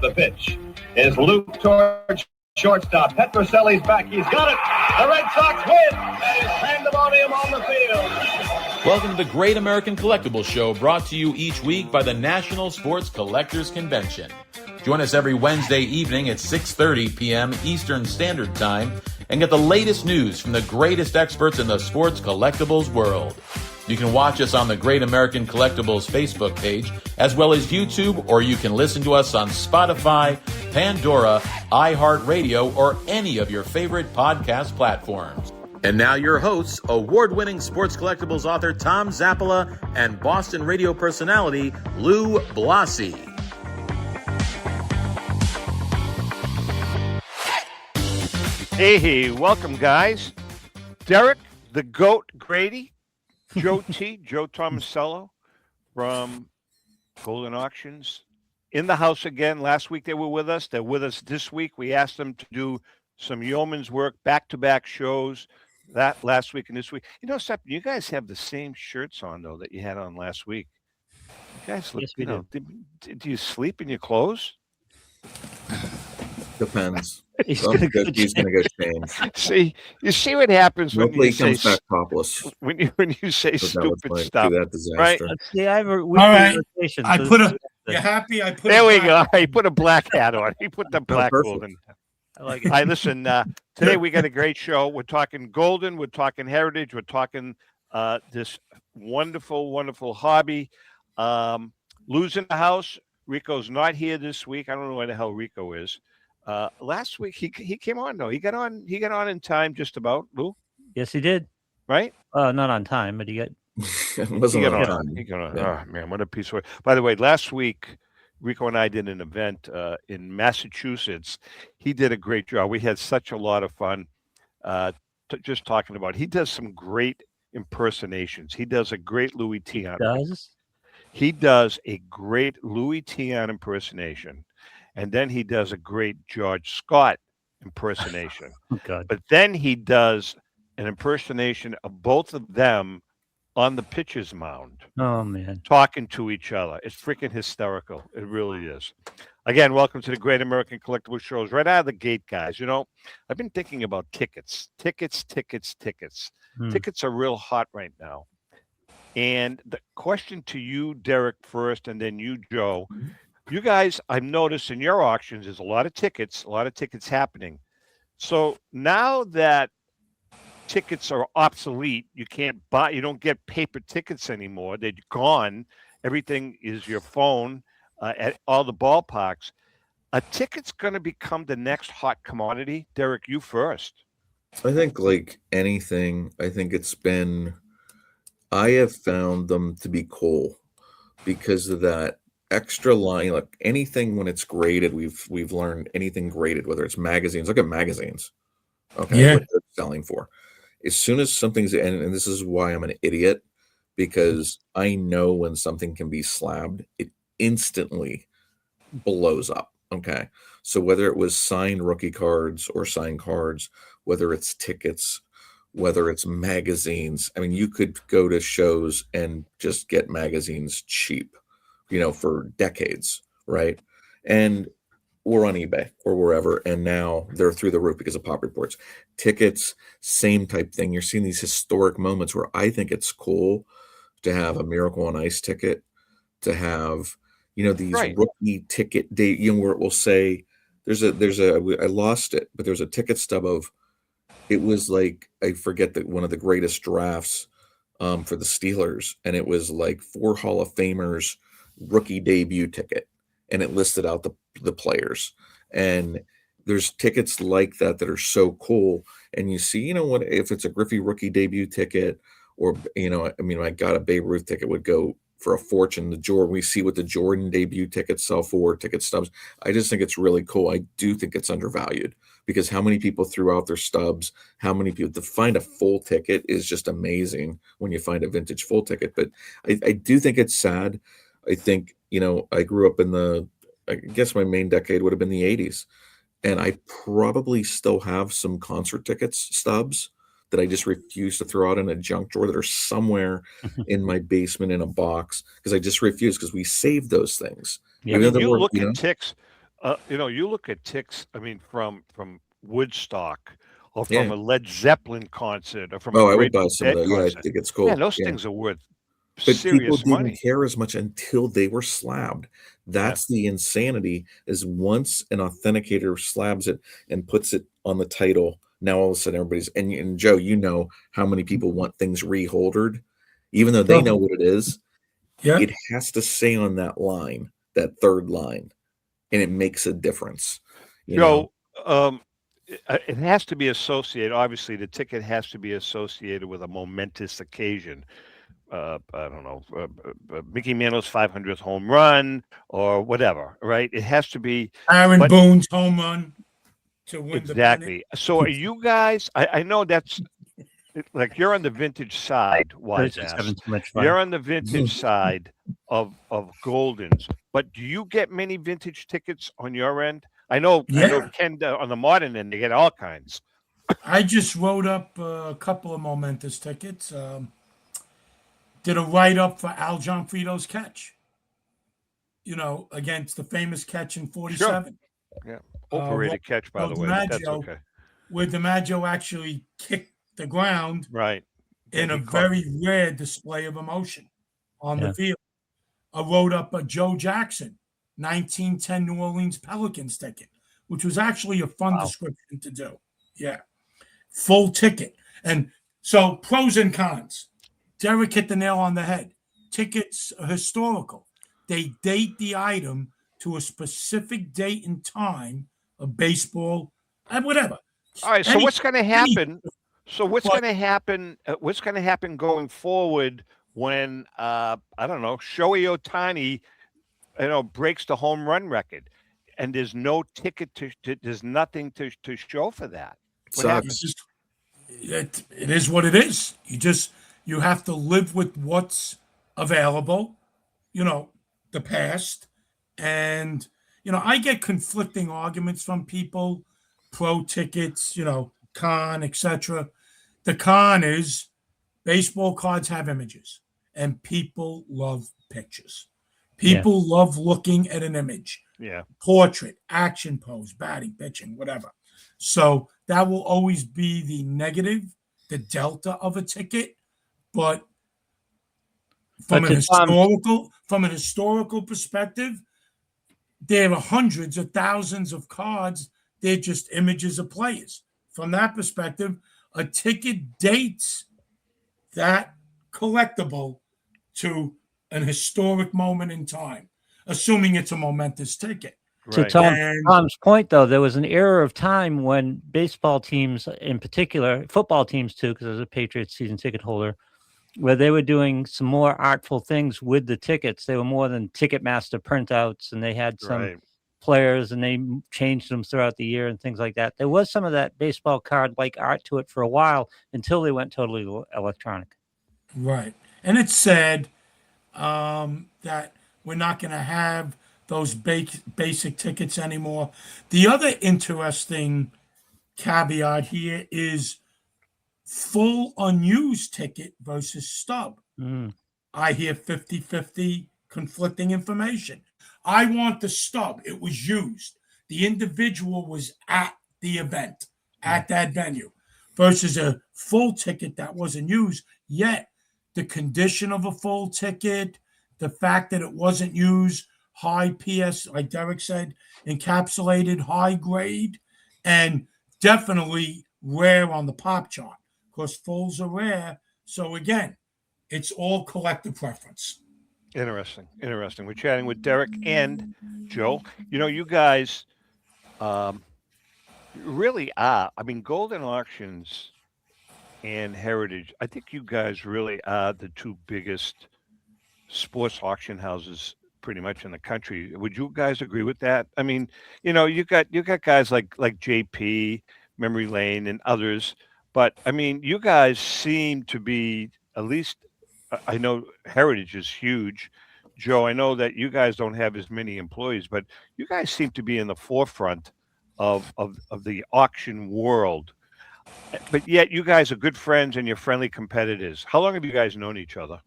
The pitch is looped towards shortstop. Petroselli's back. He's got it. The Red Sox win. That is pandemonium on the field. Welcome to the Great American Collectibles Show, brought to you each week by the National Sports Collectors Convention. Join us every Wednesday evening at 6:30 p.m. Eastern Standard Time and get the latest news from the greatest experts in the sports collectibles world. You can watch us on the Great American Collectibles Facebook page, as well as YouTube, or you can listen to us on Spotify, Pandora, iHeartRadio, or any of your favorite podcast platforms. And now your hosts, award-winning sports collectibles author Tom Zappola and Boston radio personality Lou Blasi. Hey, welcome, guys. Derek, the GOAT Grady, Joe Tomasulo from Goldin Auctions in the house again. Last week they were with us. They're with us this week. We asked them to do some yeoman's work, back-to-back shows, that last week and this week. You know something? You guys have the same shirts on, though, that you had on last week. You guys look, yes, do you sleep in your clothes? Depends. He's gonna go change. See, you see what happens when you say comes back topless. When you say stupid stuff, right? See, all right. I put a. You happy? I put. There we go. He put a black hat on. He put the black Goldin. I like it. All right, listen. Today we got a great show. We're talking Goldin. We're talking heritage. We're talking this wonderful, wonderful hobby. Lou's in the house. Rico's not here this week. I don't know where the hell Rico is. Last week he came on though. He got on in time, just about. Lou. Yes, he did. Right? Not on time, but he got. Wasn't on time. He got on. Yeah. Oh man, what a piece of work! By the way, last week Rico and I did an event in Massachusetts. He did a great job. We had such a lot of fun. Just talking about. He does some great impersonations. He does a great Louis Tiant. He does a great Louis Tiant impersonation. And then he does a great George Scott impersonation. Oh, God. But then he does an impersonation of both of them on the pitcher's mound. Oh, man. Talking to each other. It's freaking hysterical. It really is. Again, welcome to the Great American Collectible Shows. Right out of the gate, guys. You know, I've been thinking about tickets. Tickets are real hot right now. And the question to you, Derek, first, and then you, Joe. You guys, I've noticed in your auctions, there's a lot of tickets happening. So now that tickets are obsolete, you don't get paper tickets anymore. They're gone. Everything is your phone at all the ballparks. A ticket's going to become the next hot commodity. Derek, you first. I think like anything, I have found them to be cool because of that extra line. Like anything when it's graded, we've learned anything graded, whether it's magazines. Look at magazines. Okay, yeah. What they're selling for. As soon as something's and this is why I'm an idiot, because I know when something can be slabbed, it instantly blows up. Okay, so whether it was signed rookie cards or signed cards, whether it's tickets, whether it's magazines, I mean, you could go to shows and just get magazines cheap, for decades, right? And or on eBay or wherever, and now they're through the roof because of pop reports. Tickets, same type thing. You're seeing these historic moments where I think it's cool to have a Miracle on Ice ticket, to have, these rookie ticket day, where it will say I lost it, but there's a ticket stub of, it was like, I forget that one of the greatest drafts for the Steelers, and it was like 4 Hall of Famers rookie debut ticket, and it listed out the players. And there's tickets like that are so cool. And you see, what, if it's a Griffey rookie debut ticket, or I got a Babe Ruth ticket would go for a fortune. We see what the Jordan debut tickets sell for, ticket stubs. I just think it's really cool. I do think it's undervalued, because how many people threw out their stubs? How many people to find a full ticket is just amazing when you find a vintage full ticket. But I do think it's sad. I think, I grew up I guess my main decade would have been the 80s. And I probably still have some concert tickets stubs that I just refuse to throw out in a junk drawer that are somewhere in my basement in a box, because I just refuse, because we save those things. Yeah, you look at ticks. You look at ticks. I mean, from Woodstock, or from Yeah. a Led Zeppelin concert, or from a Oh, I would Grateful buy some of Dead that. Yeah, I concert. think it's Man, cool. those Yeah. things are worth But people serious didn't money. care as much until they were slabbed. Yeah. That's the insanity, is once an authenticator slabs it and puts it on the title, now all of a sudden everybody's, and Joe, you know how many people want things reholdered, even though they know what it is. Yeah. It has to say on that line, that third line, and it makes a difference. You know, Joe, it has to be associated. Obviously, the ticket has to be associated with a momentous occasion. I don't know, Mickey Mantle's 500th home run or whatever, right? It has to be. Aaron But Boone's home run to win the pennant. exactly. So are you guys? I know that's like you're on the vintage side, They're wise just ass. having too much fun. You're on the vintage side of Goldins, but do you get many vintage tickets on your end? I know Yeah. Ken on the modern end they get all kinds. I just wrote up a couple of momentous tickets. Did a write up for Al Gianfrido's catch, against the famous catch in Sure. '47. Yeah. Overrated catch, by the way, but that's okay. Where DiMaggio actually kicked the ground Right. in Yeah, a he caught- very rare display of emotion on Yeah. the field. I wrote up a Joe Jackson 1910 New Orleans Pelicans ticket, which was actually a fun description to do. Yeah. Full ticket. And so pros and cons. Derek hit the nail on the head. Tickets are historical. They date the item to a specific date and time of baseball and whatever. All right. So what's going to happen? So what's But- going to happen? What's going to happen going forward when I don't know, Shohei Ohtani, breaks the home run record, and there's no ticket there's nothing to show for that. What happens? It is what it is. You have to live with what's available, the past. And, I get conflicting arguments from people, pro tickets, con, etc. The con is baseball cards have images and people love pictures. People love looking at an image. Yeah. Portrait, action pose, batting, pitching, whatever. So that will always be the negative, the delta of a ticket. But from an historical perspective, there are hundreds of thousands of cards. They're just images of players. From that perspective, a ticket dates that collectible to an historic moment in time, assuming it's a momentous ticket. To Tom's point, though, there was an era of time when baseball teams, in particular, football teams too, because I was a Patriots season ticket holder, where they were doing some more artful things with the tickets. They were more than Ticketmaster printouts, and they had some players, and they changed them throughout the year and things like that. There was some of that baseball card-like art to it for a while until they went totally electronic. Right. And it's sad that we're not going to have those basic tickets anymore. The other interesting caveat here is full unused ticket versus stub. I hear 50-50 conflicting information. I want the stub. It was used. The individual was at the event, at that venue, versus a full ticket that wasn't used. Yet the condition of a full ticket, the fact that it wasn't used, high PS, like Derek said, encapsulated, high grade, and definitely rare on the pop chart. Of course, fulls are rare. So again, it's all collective preference. Interesting. We're chatting with Derek and Joe. You guys really are. I mean, Goldin Auctions and Heritage, I think you guys really are the two biggest sports auction houses pretty much in the country. Would you guys agree with that? I mean, you got guys like JP, Memory Lane, and others, but I mean, you guys seem to be, at least I know Heritage is huge. Joe, I know that you guys don't have as many employees, but you guys seem to be in the forefront of the auction world. But yet you guys are good friends and you're friendly competitors. How long have you guys known each other?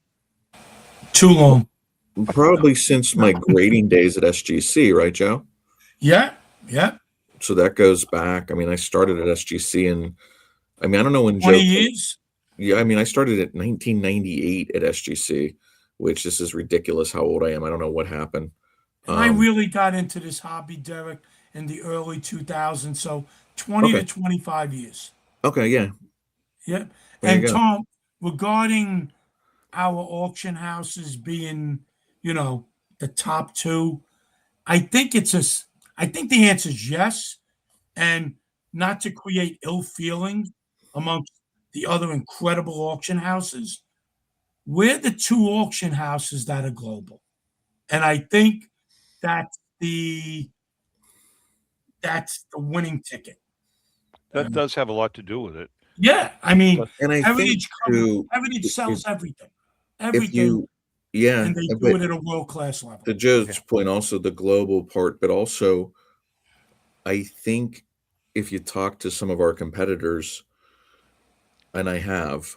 Too long. Probably since my grading days at SGC, right, Joe? Yeah, yeah. So that goes back. I mean, I started at SGC, and I mean, I don't know when 20 Joe. years. Yeah, I mean, I started at 1998 at SGC, which this is ridiculous how old I am. I don't know what happened. And I really got into this hobby, Derek, in the early 2000s. So 20 Okay. to 25 years. Okay, yeah, Yeah. there you And go. Tom, regarding our auction houses being, the top two, I think I think the answer is yes. And not to create ill feeling amongst the other incredible auction houses, we're the two auction houses that are global. And I think that's the that's the winning ticket. That does have a lot to do with it. Yeah, I mean, And I think too, Heritage if sells everything, if everything, you, yeah, and they do but it at a world class level. to Joe's point, also the global part, but also I think if you talk to some of our competitors, and I have,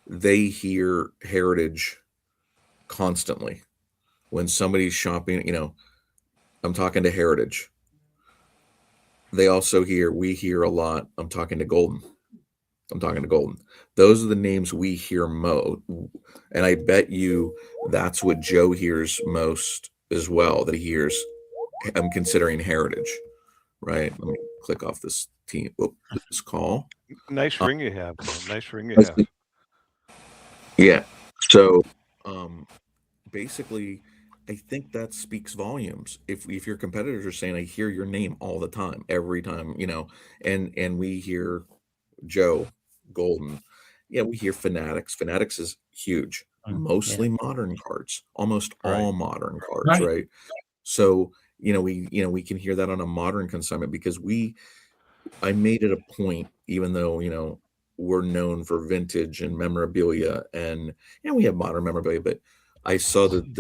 they hear heritage constantly when somebody's shopping. I'm talking to Heritage. They also we hear a lot. I'm talking to Goldin. Those are the names we hear most. And I bet you that's what Joe hears most as well, that he hears, I'm considering Heritage, right? Let me click off this this call. Nice ring you have, man. Nice ring you Let's have. see. Yeah. So basically, I think that speaks volumes. If your competitors are saying, I hear your name all the time, every time, and we hear Joe Golden. Yeah, we hear Fanatics. Fanatics is huge. Yeah. Mostly modern cards, almost Right. all modern cards, Right. right? So, we can hear that on a modern consignment because I made it a point, even though, we're known for vintage and memorabilia, and we have modern memorabilia, but I saw that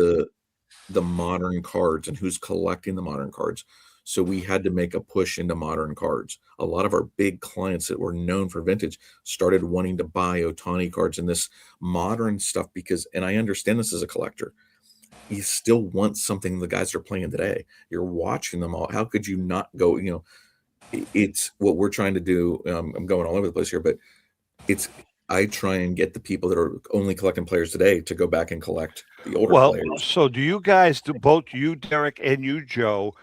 the modern cards and who's collecting the modern cards. So we had to make a push into modern cards. A lot of our big clients that were known for vintage started wanting to buy Otani cards and this modern stuff because, and I understand this as a collector, you still want something the guys are playing today. You're watching them all. How could you not go, it's what we're trying to do. I'm going all over the place here, but I try and get the people that are only collecting players today to go back and collect the older Well, players. so do you guys, both you, Derek, and you, Joe,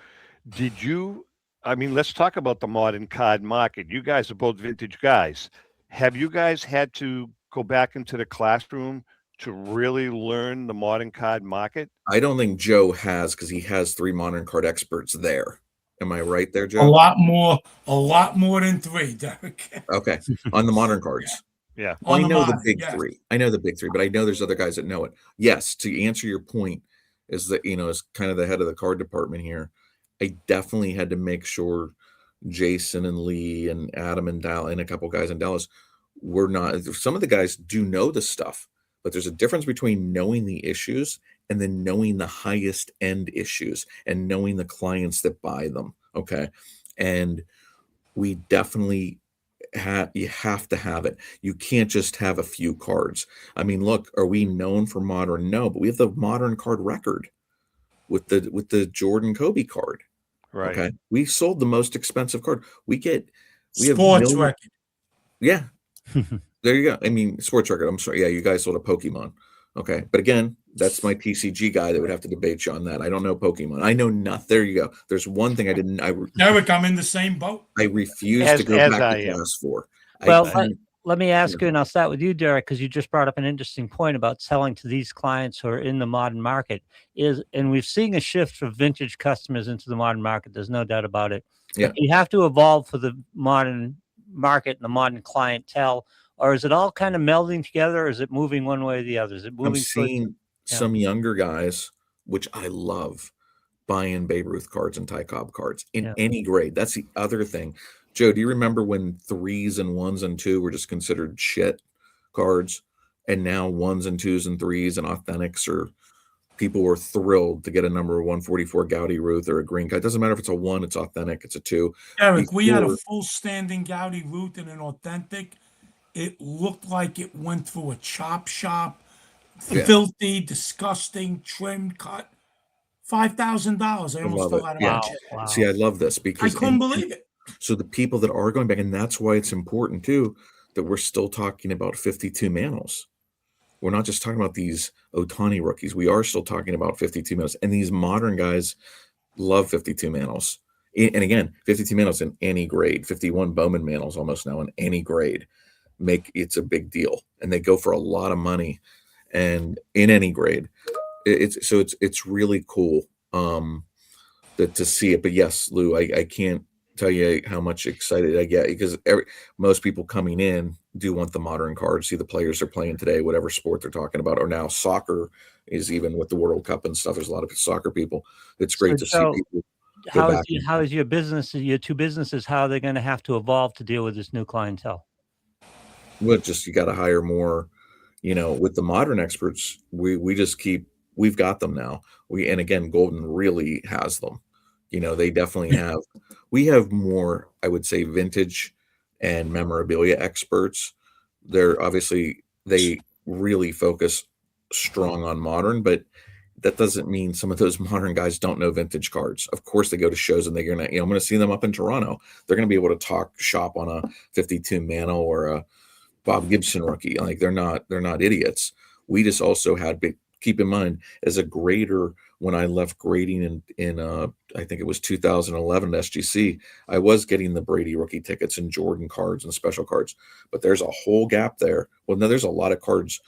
I mean, let's talk about the modern card market. You guys are both vintage guys. Have you guys had to go back into the classroom to really learn the modern card market? I don't think Joe has because he has 3 modern card experts there. Am I right there, A Joe? lot more than 3, Derek. Okay. On the modern cards. Yeah. On I the know the modern, big yes. 3. I know the big 3, but I know there's other guys that know it. Yes, to answer your point, is that, as kind of the head of the card department here, I definitely had to make sure Jason and Lee and Adam and Dallas and a couple guys in Dallas were not. Some of the guys do know the stuff, but there's a difference between knowing the issues and then knowing the highest end issues and knowing the clients that buy them. Okay. And we definitely you have to have it. You can't just have a few cards. I mean, look, are we known for modern? No, but we have the modern card record with the Jordan Kobe card. Right. Okay. We sold the most expensive card. We have Sports record. Yeah. There you go. I mean, sports record. I'm sorry. Yeah, you guys sold a Pokemon. Okay. But again, that's my TCG guy that would have to debate you on that. I don't know Pokemon. I know nothing. There you go. There's one thing I didn't. Derek, I'm in the same boat. I refuse As- to go as back I to am. class 4. Well, let me ask you, and I'll start with you, Derek, because you just brought up an interesting point about selling to these clients who are in the modern market. And we've seen a shift from vintage customers into the modern market. There's no doubt about it. Yeah. You have to evolve for the modern market and the modern clientele, or is it all kind of melding together, or is it moving one way or the other? Is it moving? I'm seeing some younger guys, which I love, buying Babe Ruth cards and Ty Cobb cards in any grade. That's the other thing. Joe, do you remember when 3s and 1s and 2 were just considered shit cards, and now 1s and 2s and 3s and authentics are people were thrilled to get a number 144 Gaudy Ruth or a green card. It doesn't matter if it's a 1, it's authentic, it's a 2. Eric, we had a full standing Gaudy Ruth and an authentic. It looked like it went through a chop shop. Filthy, disgusting, trimmed, cut. $5,000. I almost love fell it. out of Yeah. my Wow, chair. wow. See, I love this I because couldn't believe it. so the people that are going back, and that's why it's important too that we're still talking about 52 manos. We're not just talking about these Otani rookies. We are still talking about 52 manos, and these modern guys love 52 manos. And again, 52 manos in any grade, 51 Bowman manos almost now in any grade. It's a big deal, and they go for a lot of money, and in any grade, it's really cool to see it. But yes, Lou, I can't tell you how much excited I get because most people coming in do want the modern cards, see the players they're playing today, whatever sport they're talking about, or now soccer is even with the World Cup and stuff. There's a lot of soccer people. It's great to see Joe, people go back. how is your business, your two businesses, how are they going to have to evolve to deal with this new clientele? Well, just you got to hire more. With the modern experts, we've got them now. And again, Goldin really has them. They definitely have. We have more, I would say, vintage and memorabilia experts. They really focus strong on modern, but that doesn't mean some of those modern guys don't know vintage cards. Of course, they go to shows and they're gonna, I'm gonna see them up in Toronto. They're gonna be able to talk shop on a 52 Mano or a Bob Gibson rookie. Like they're not idiots. We just also had big. Keep in mind, as a grader, when I left grading in I think it was 2011 at SGC, I was getting the Brady rookie tickets and Jordan cards and special cards. But there's a whole gap there. Well, now there's a lot of cards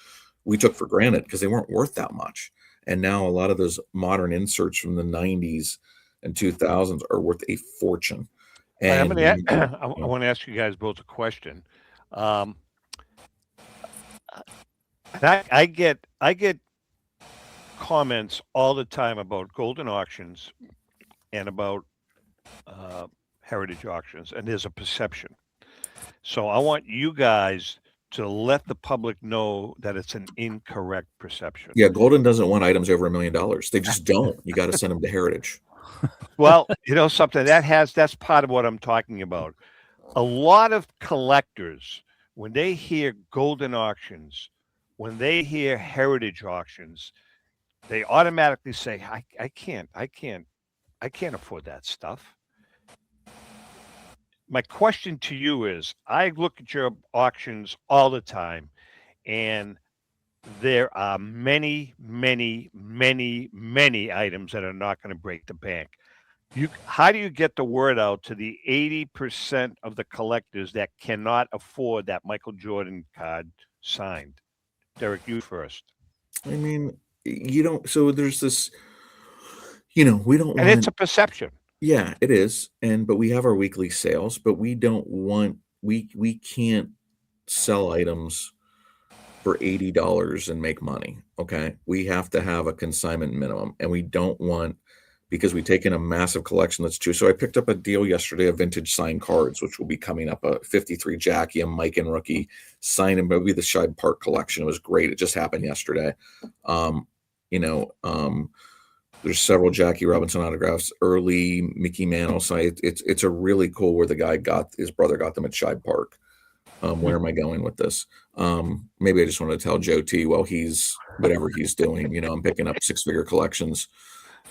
we took for granted because they weren't worth that much. And now a lot of those modern inserts from the 90s and 2000s are worth a fortune. And I want to ask you guys both a question. And I get comments all the time about Goldin auctions and about heritage auctions, and there's a perception. So I want you guys to let the public know that it's an incorrect perception. yeah, Goldin doesn't want items over $1 million. They just don't. You got to send them to Heritage. Well, something that's part of what I'm talking about. A lot of collectors, when they hear Goldin auctions, when they hear heritage auctions, they automatically say, I can't afford that stuff. My question to you is, I look at your auctions all the time, and there are many, many, many, many items that are not going to break the bank. How do you get the word out to the 80% of the collectors that cannot afford that Michael Jordan card signed? Derek, you first. I mean, you don't. So there's this. We don't want. And it's a perception. Yeah, it is. But we have our weekly sales, but we don't want. We can't sell items for $80 and make money. Okay, we have to have a consignment minimum, and we don't want because we take in a massive collection. That's true. So I picked up a deal yesterday of vintage signed cards, which will be coming up, a 53 Jackie, a Mike and rookie signed, and maybe the Shibe Park collection. It was great. It just happened yesterday. There's several Jackie Robinson autographs, early Mickey Mantle. So it's a really cool where the guy his brother got them at Shibe Park. Where am I going with this? Maybe I just want to tell Joe T. Well, he's whatever he's doing. I'm picking up 6-figure collections.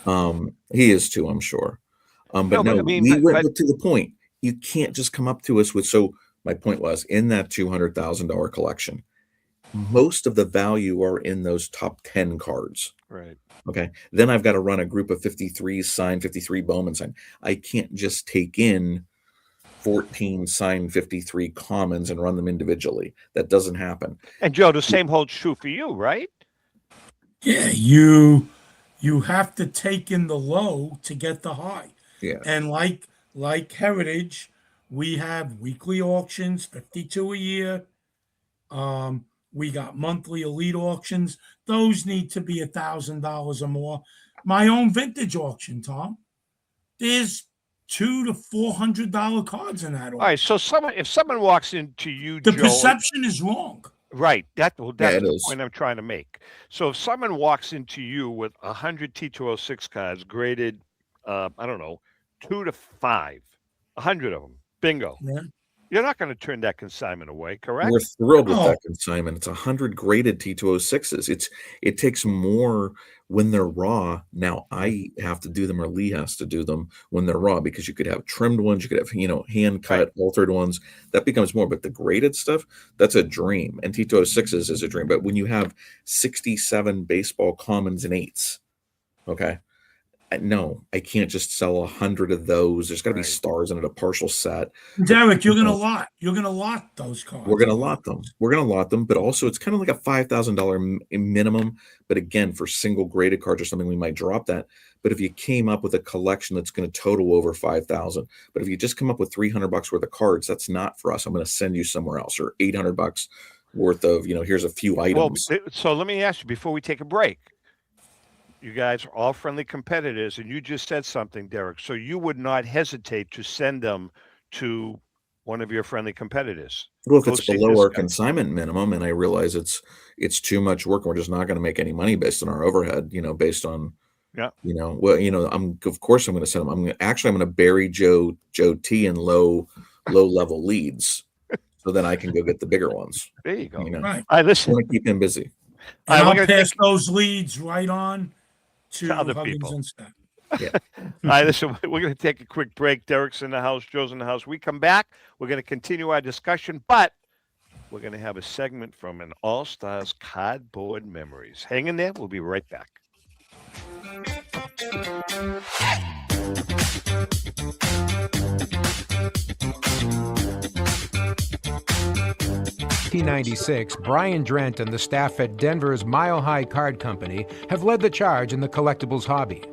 He is too, I'm sure. But no, we went to the point. You can't just come up to us with. So my point was, in that $200,000 collection, most of the value are in those top 10 cards. Right. Okay. Then I've got to run a group of 53 signed, 53 Bowman signed. I can't just take in 14 signed 53 commons and run them individually. That doesn't happen. And Joe, the same holds true for you, right? Yeah, you have to take in the low to get the high. Yeah. And like Heritage, we have weekly auctions, 52 a year. We got monthly elite auctions. Those need to be $1,000 or more. My own vintage auction, Tom, there's $200 to $400 cards in that auction. All right. So if someone walks into you, the Joe, perception is wrong. Right. That's the is. point I'm trying to make. So if someone walks into you with 100 T206 cards graded, I don't know, 2 to 5, 100 of them, bingo. Yeah. You're not going to turn that consignment away, correct? We're thrilled with Oh. that consignment. It's 100 graded T206s. It takes more when they're raw. Now I have to do them, or Lee has to do them when they're raw, because you could have trimmed ones, you could have hand cut, altered ones. That becomes more. But the graded stuff, that's a dream. And T206s is a dream. But when you have 67 baseball commons and eights, okay. No, I can't just sell 100 of those. There's got to be stars in it, a partial set. Derek, you're gonna lot those cards. We're gonna lot them. But also, it's kind of like a $5,000 minimum. But again, for single graded cards or something, we might drop that. But if you came up with a collection that's going to total over 5,000, but if you just come up with $300 worth of cards, that's not for us. I'm going to send you somewhere else, or $800 worth of here's a few items. Well, so let me ask you before we take a break. You guys are all friendly competitors, and you just said something, Derek. So you would not hesitate to send them to one of your friendly competitors. Well, if it's below our consignment minimum, and I realize it's too much work, and we're just not going to make any money based on our overhead, based on, of course I'm going to send them. I'm going to bury Joe T in low level leads, so then I can go get the bigger ones. There you go. Right. I listen. I want to keep him busy. And I'll pass those leads right on to other Huggins people. instead. Yeah. All right, listen, we're going to take a quick break. Derek's in the house, Joe's in the house. We come back, we're going to continue our discussion, but we're going to have a segment from an All-Stars Cardboard Memories. Hang in there. We'll be right back. In 1996, Brian Drent and the staff at Denver's Mile High Card Company have led the charge in the collectibles hobby.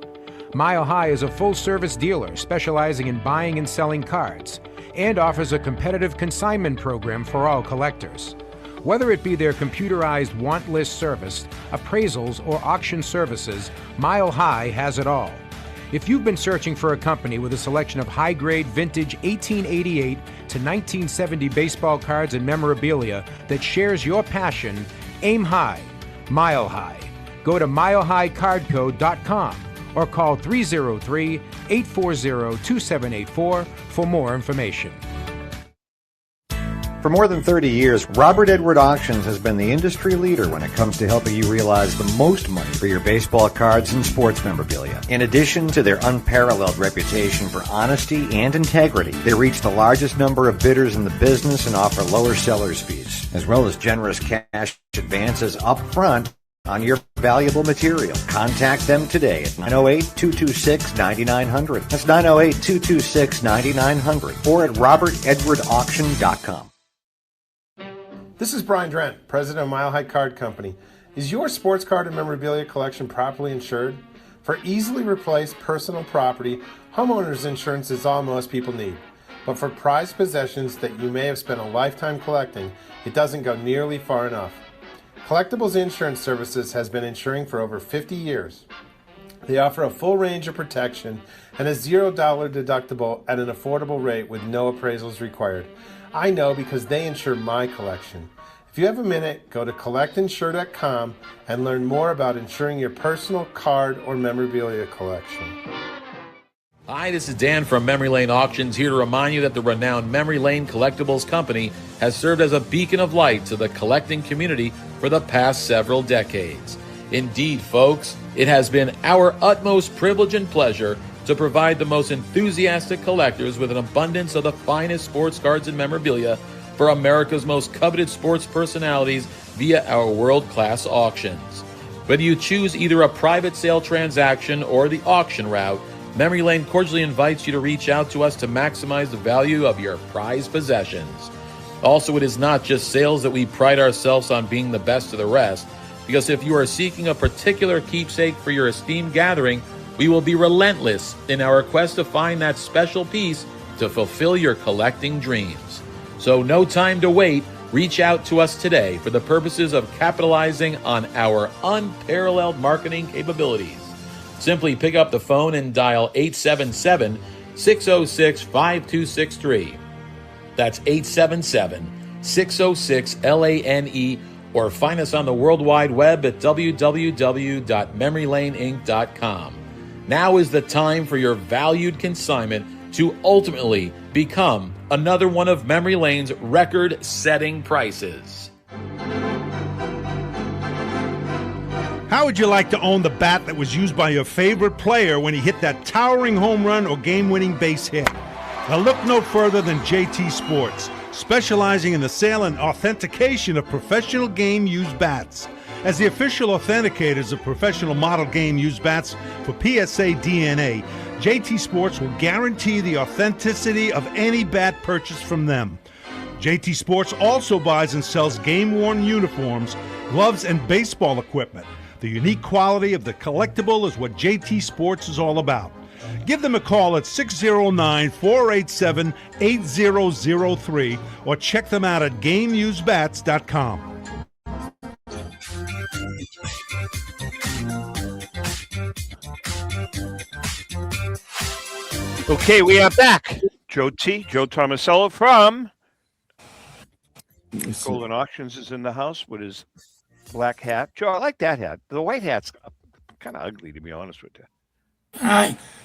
Mile High is a full-service dealer specializing in buying and selling cards, and offers a competitive consignment program for all collectors. Whether it be their computerized want list service, appraisals, or auction services, Mile High has it all. If you've been searching for a company with a selection of high-grade vintage 1888 to 1970 baseball cards and memorabilia that shares your passion, aim high, Mile High. Go to milehighcardco.com or call 303-840-2784 for more information. For more than 30 years, Robert Edward Auctions has been the industry leader when it comes to helping you realize the most money for your baseball cards and sports memorabilia. In addition to their unparalleled reputation for honesty and integrity, they reach the largest number of bidders in the business and offer lower seller's fees, as well as generous cash advances up front on your valuable material. Contact them today at 908-226-9900. That's 908-226-9900 or at robertedwardauction.com. This is Brian Drent, president of Mile High Card Company. Is your sports card and memorabilia collection properly insured? For easily replaced personal property, homeowners insurance is all most people need. But for prized possessions that you may have spent a lifetime collecting, it doesn't go nearly far enough. Collectibles Insurance Services has been insuring for over 50 years. They offer a full range of protection and a $0 deductible at an affordable rate with no appraisals required. I know because they insure my collection. If you have a minute, go to collectinsure.com and learn more about insuring your personal card or memorabilia collection. Hi, this is Dan from Memory Lane Auctions, here to remind you that the renowned Memory Lane Collectibles Company has served as a beacon of light to the collecting community for the past several decades. Indeed, folks, it has been our utmost privilege and pleasure to provide the most enthusiastic collectors with an abundance of the finest sports cards and memorabilia for America's most coveted sports personalities via our world-class auctions. Whether you choose either a private sale transaction or the auction route, Memory Lane cordially invites you to reach out to us to maximize the value of your prized possessions. Also, it is not just sales that we pride ourselves on being the best of the rest, because if you are seeking a particular keepsake for your esteemed gathering, we will be relentless in our quest to find that special piece to fulfill your collecting dreams. So no time to wait. Reach out to us today for the purposes of capitalizing on our unparalleled marketing capabilities. Simply pick up the phone and dial 877-606-5263. That's 877-606-LANE, or find us on the World Wide Web at www.memorylaneinc.com. Now is the time for your valued consignment to ultimately become another one of Memory Lane's record-setting prices. How would you like to own the bat that was used by your favorite player when he hit that towering home run or game-winning base hit? Now look no further than JT Sports, specializing in the sale and authentication of professional game-used bats. As the official authenticators of professional model game-used bats for PSA DNA, JT Sports will guarantee the authenticity of any bat purchased from them. JT Sports also buys and sells game-worn uniforms, gloves, and baseball equipment. The unique quality of the collectible is what JT Sports is all about. Give them a call at 609-487-8003 or check them out at GameUseBats.com. Okay, we are back. Joe Tomasulo from Goldin Auctions is in the house with his black hat. Joe, I like that hat. The white hat's kind of ugly, to be honest with you.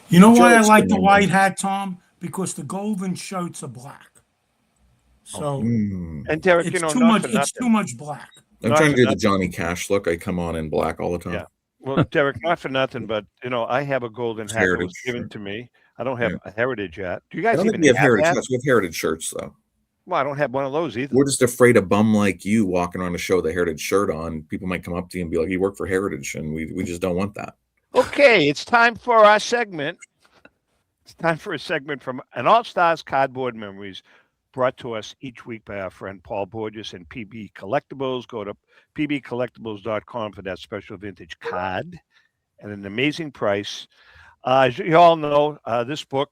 You know why I like the white hat, Tom? Because the Goldin shirts are black. So and Derek, it's too much black. I'm trying to do the Johnny Cash look. I come on in black all the time. Yeah. Well, Derek, not for nothing, but I have a Goldin hat that was given to me. I don't have a heritage hat. Do you guys even have heritage hats? We have heritage shirts, though. Well, I don't have one of those either. We're just afraid a bum like you walking around a show with a heritage shirt on. People might come up to you and be like, "You work for Heritage," and we just don't want that. Okay, it's time for our segment. It's time for a segment from an All-Stars Cardboard Memories, brought to us each week by our friend Paul Borges and PB Collectibles. Go to pbcollectibles.com for that special vintage card at an amazing price. As you all know, this book,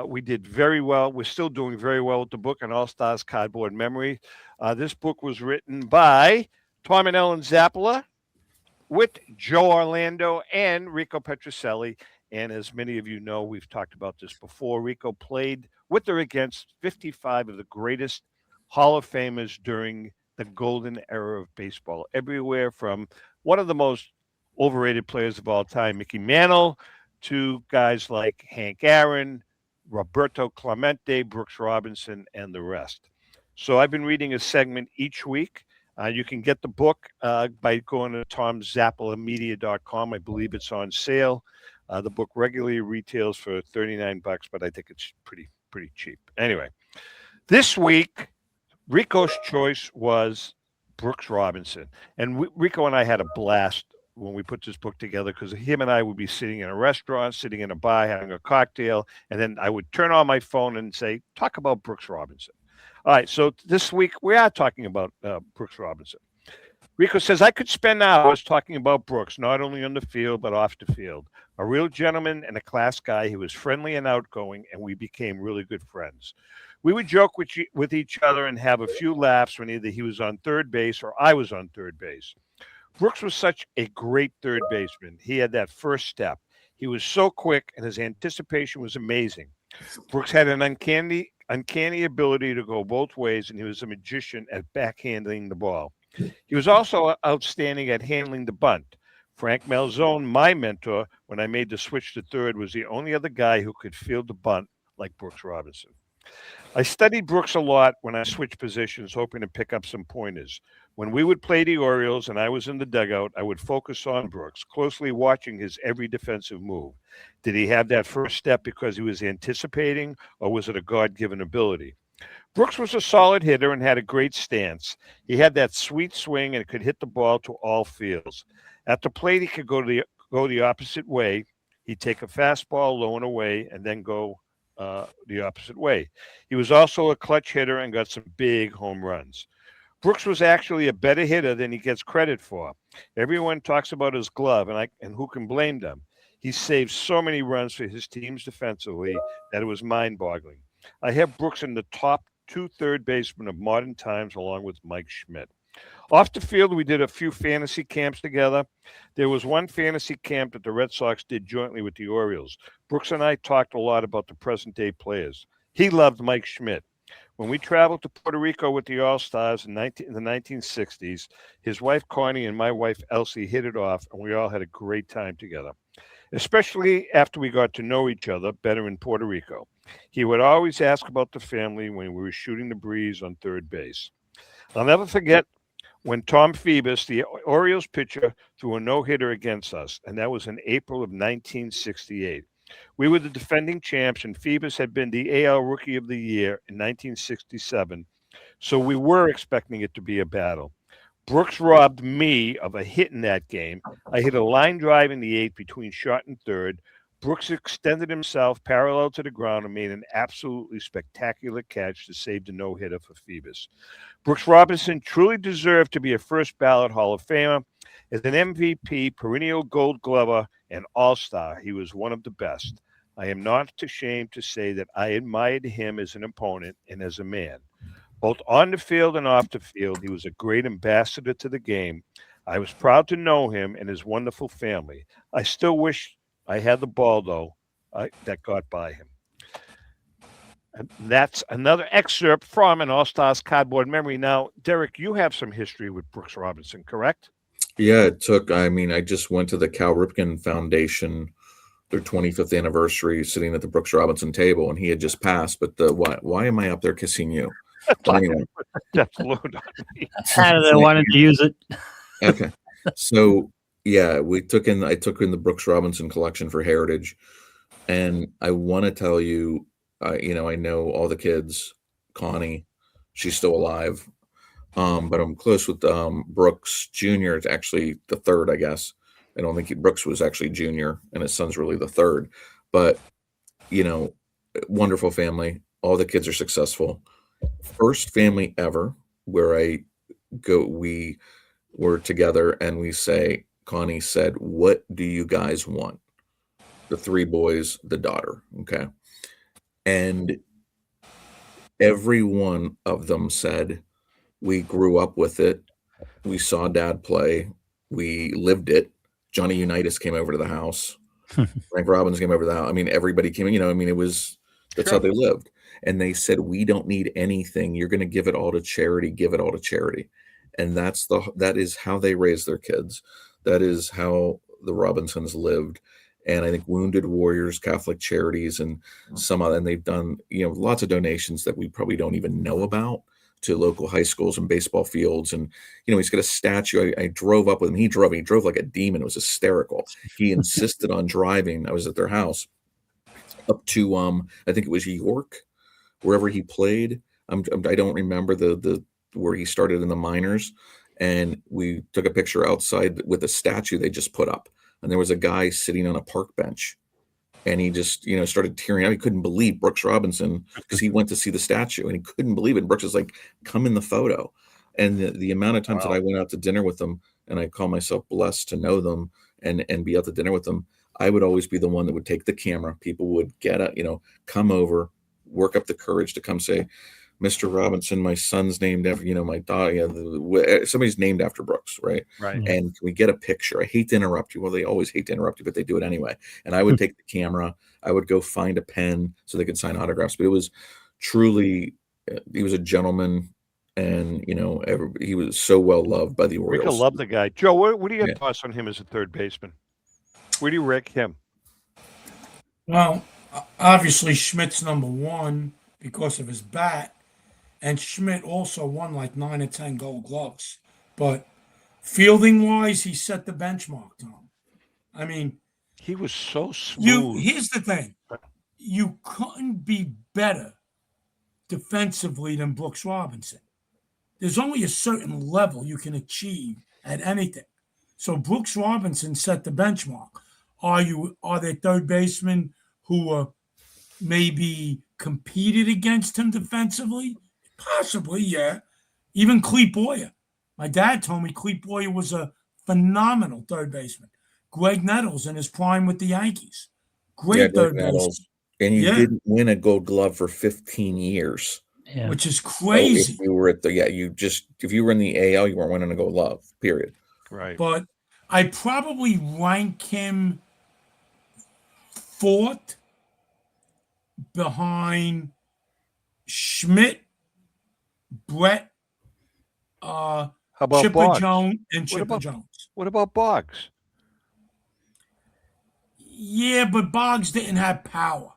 we did very well. We're still doing very well with the book, An All-Stars Cardboard Memory. This book was written by Tom and Ellen Zappola with Joe Orlando and Rico Petrocelli. And as many of you know, we've talked about this before. Rico played with or against 55 of the greatest Hall of Famers during the golden era of baseball, everywhere from one of the most overrated players of all time, Mickey Mantle, to guys like Hank Aaron, Roberto Clemente, Brooks Robinson, and the rest. So I've been reading a segment each week. You can get the book by going to tomzappolamedia.com. I believe it's on sale. The book regularly retails for $39, but I think it's pretty cheap. Anyway, this week, Rico's choice was Brooks Robinson. And Rico and I had a blast when we put this book together, because him and I would be sitting in a restaurant, sitting in a bar, having a cocktail, and then I would turn on my phone and say, talk about Brooks Robinson. All right, so this week we are talking about Brooks Robinson. Rico says, I could spend hours talking about Brooks, not only on the field, but off the field. A real gentleman and a class guy. He was friendly and outgoing, and we became really good friends. We would joke with each other and have a few laughs when either he was on third base or I was on third base. Brooks was such a great third baseman. He had that first step. He was so quick, and his anticipation was amazing. Brooks had an uncanny ability to go both ways, and he was a magician at backhandling the ball. He was also outstanding at handling the bunt. Frank Malzone, my mentor, when I made the switch to third, was the only other guy who could field the bunt like Brooks Robinson. I studied Brooks a lot when I switched positions, hoping to pick up some pointers. When we would play the Orioles and I was in the dugout, I would focus on Brooks, closely watching his every defensive move. Did he have that first step because he was anticipating, or was it a God-given ability? Brooks was a solid hitter and had a great stance. He had that sweet swing and could hit the ball to all fields. At the plate, he could go the opposite way. He'd take a fastball low and away and then go the opposite way. He was also a clutch hitter and got some big home runs. Brooks was actually a better hitter than he gets credit for. Everyone talks about his glove, and who can blame them? He saved so many runs for his teams defensively that it was mind-boggling. I have Brooks in the top 2 third basemen of modern times, along with Mike Schmidt. Off the field, we did a few fantasy camps together. There was one fantasy camp that the Red Sox did jointly with the Orioles. Brooks and I talked a lot about the present-day players. He loved Mike Schmidt. When we traveled to Puerto Rico with the All-Stars in the 1960s, his wife Connie and my wife Elsie hit it off, and we all had a great time together, especially after we got to know each other better in Puerto Rico. He would always ask about the family when we were shooting the breeze on third base. I'll never forget when Tom Phoebus, the Orioles pitcher, threw a no-hitter against us, and that was in April of 1968. We were the defending champs, and Phoebus had been the AL Rookie of the Year in 1967, so we were expecting it to be a battle. Brooks robbed me of a hit in that game. I hit a line drive in the eighth between short and third. Brooks extended himself parallel to the ground and made an absolutely spectacular catch to save the no-hitter for Phoebus. Brooks Robinson truly deserved to be a first ballot Hall of Famer. As an MVP, perennial Gold Glover, and All-Star, he was one of the best. I am not ashamed to say that I admired him as an opponent and as a man. Both on the field and off the field, he was a great ambassador to the game. I was proud to know him and his wonderful family. I still wish I had the ball, though, that got by him. And that's another excerpt from an All-Stars cardboard memory. Now, Derek, you have some history with Brooks Robinson, correct? Yeah, I just went to the Cal Ripken Foundation, their 25th anniversary, sitting at the Brooks Robinson table, and he had just passed. But why am I up there kissing you? That's load on me. Canada wanted to use it. Okay. So, yeah, I took in the Brooks Robinson collection for Heritage, and I want to tell you, I know all the kids. Connie, she's still alive, but I'm close with Brooks Jr. It's actually the third, I guess. I don't think Brooks was actually junior, and his son's really the third. But wonderful family. All the kids are successful. First family ever where we were together and we say, Connie said, "What do you guys want?" The three boys, the daughter. Okay. And every one of them said, we grew up with it. We saw Dad play. We lived it. Johnny Unitas came over to the house. Frank Robbins came over to the house. I mean, everybody came in, that's how they lived. And they said, we don't need anything. You're going to give it all to charity. Give it all to charity. And that is how they raised their kids. That is how the Robinsons lived. And I think Wounded Warriors, Catholic Charities, and and they've done, lots of donations that we probably don't even know about to local high schools and baseball fields. And, he's got a statue. I drove up with him. He drove like a demon. It was hysterical. He insisted on driving. I was at their house up to, I think it was York, wherever he played. I don't remember the where he started in the minors. And we took a picture outside with a statue they just put up. And there was a guy sitting on a park bench, and he just, started tearing up. He couldn't believe Brooks Robinson because he went to see the statue and he couldn't believe it. Brooks was like, come in the photo. And the amount of times that I went out to dinner with them, and I call myself blessed to know them and be out to dinner with them, I would always be the one that would take the camera. People would get up, come over, work up the courage to come say, Mr. Robinson, my son's named after, my daughter, somebody's named after Brooks, right? Right. And can we get a picture? I hate to interrupt you. Well, they always hate to interrupt you, but they do it anyway. And I would take the camera. I would go find a pen so they could sign autographs. But it was truly, he was a gentleman, and, he was so well loved by the Orioles. We love the guy. Joe, what do you have thoughts on him as a third baseman? Where do you rank him? Well, obviously Schmidt's number one because of his bat. And Schmidt also won like 9 or 10 Gold Gloves. But fielding-wise, he set the benchmark, Tom. I mean, he was so smooth. Here's the thing. You couldn't be better defensively than Brooks Robinson. There's only a certain level you can achieve at anything. So Brooks Robinson set the benchmark. Are there third basemen who maybe competed against him defensively? Possibly, yeah. Even Clete Boyer. My dad told me Clete Boyer was a phenomenal third baseman. Greg Nettles in his prime with the Yankees. Great third baseman. And you didn't win a Gold Glove for 15 years. Yeah. Which is crazy. So if you were if you were in the AL, you weren't winning a Gold Glove, period. Right. But I probably rank him fourth behind Schmidt, Brett, How about Chipper Boggs? Jones, and Chipper Jones. What about Boggs? Yeah, but Boggs didn't have power.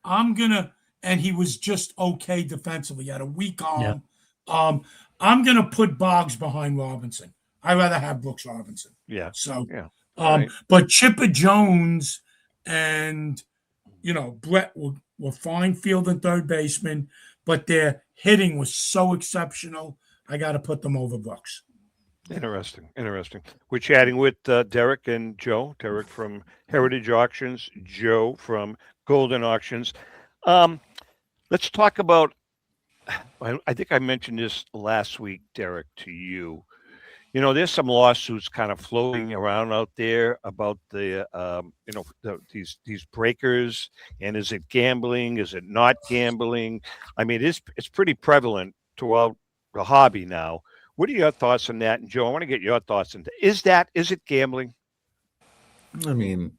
and he was just okay defensively. He had a weak arm. I'm gonna put Boggs behind Robinson. I'd rather have Brooks Robinson. Yeah. So, Yeah. Right. but Chipper Jones and Brett were fine fielding third baseman, but their hitting was so exceptional. I got to put them over Brooks. Interesting. We're chatting with Derek and Joe. Derek from Heritage Auctions, Joe from Goldin Auctions. Let's talk about. I think I mentioned this last week, Derek, to you. There's some lawsuits kind of floating around out there about these breakers, and is it gambling? Is it not gambling? I mean, it's pretty prevalent throughout the hobby now. What are your thoughts on that? And Joe, I want to get your thoughts on is it gambling? I mean,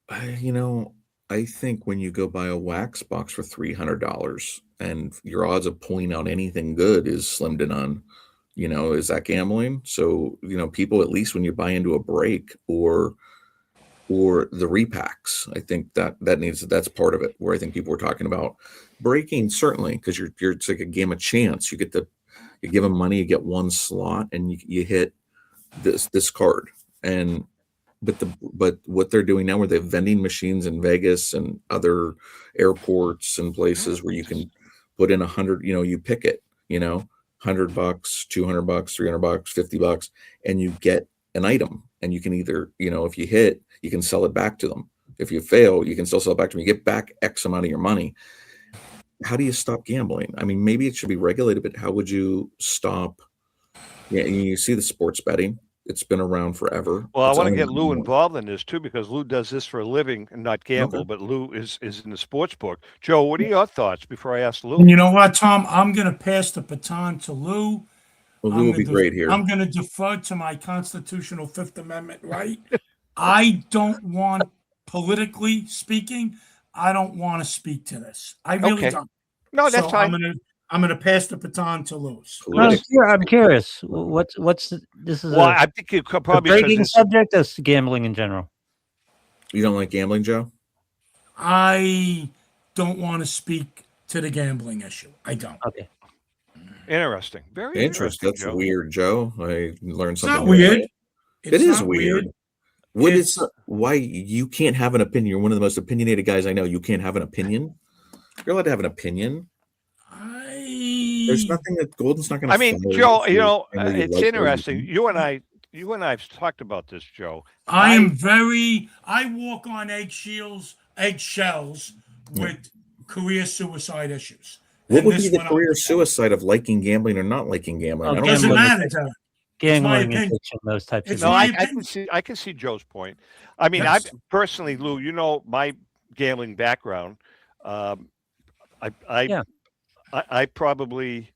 I think when you go buy a wax box for $300 and your odds of pulling out anything good is slim to none, is that gambling? So, people, at least when you buy into a break or the repacks, I think that's part of it, where I think people were talking about breaking, certainly, because it's like a game of chance. You give them money, you get one slot, and you hit this card. But what they're doing now, where they have vending machines in Vegas and other airports and places where you can put in 100, you pick it, $100, $200, $300, $50, and you get an item. And you can either, if you hit, you can sell it back to them. If you fail, you can still sell it back to them. You get back X amount of your money. How do you stop gambling? I mean, maybe it should be regulated, but how would you stop? Yeah, you see the sports betting. It's been around forever. Well, I want to get Lou involved in this too, because Lou does this for a living and not gamble, Okay. but Lou is in the sports book. Joe, what are your thoughts before I ask Lou? You know what, Tom? I'm going to pass the baton to Lou. Well, Lou will be great here. I'm going to defer to my constitutional Fifth Amendment right. I don't want, politically speaking, I don't want to speak to this. I really don't. No, that's fine. I'm going to pass the baton to Lou. I'm curious. What's this is? Well, I think you could probably a breaking subject as gambling in general. You don't like gambling, Joe? I don't want to speak to the gambling issue. I don't. Okay. Interesting. Very interesting. That's Joe. Weird, Joe. I learned something. It's not weird. It is weird. Why you can't have an opinion? You're one of the most opinionated guys I know. You can't have an opinion? You're allowed to have an opinion. There's nothing that Goldin's not going to. I mean, Joe, it's interesting. You and I've talked about this, Joe. I walk on eggshells with career suicide issues. What would be the career suicide of liking gambling or not liking gambling? It doesn't matter, Joe. Gambling addiction, those types of things. I can see Joe's point. I mean, I personally, Lou, my gambling background. I probably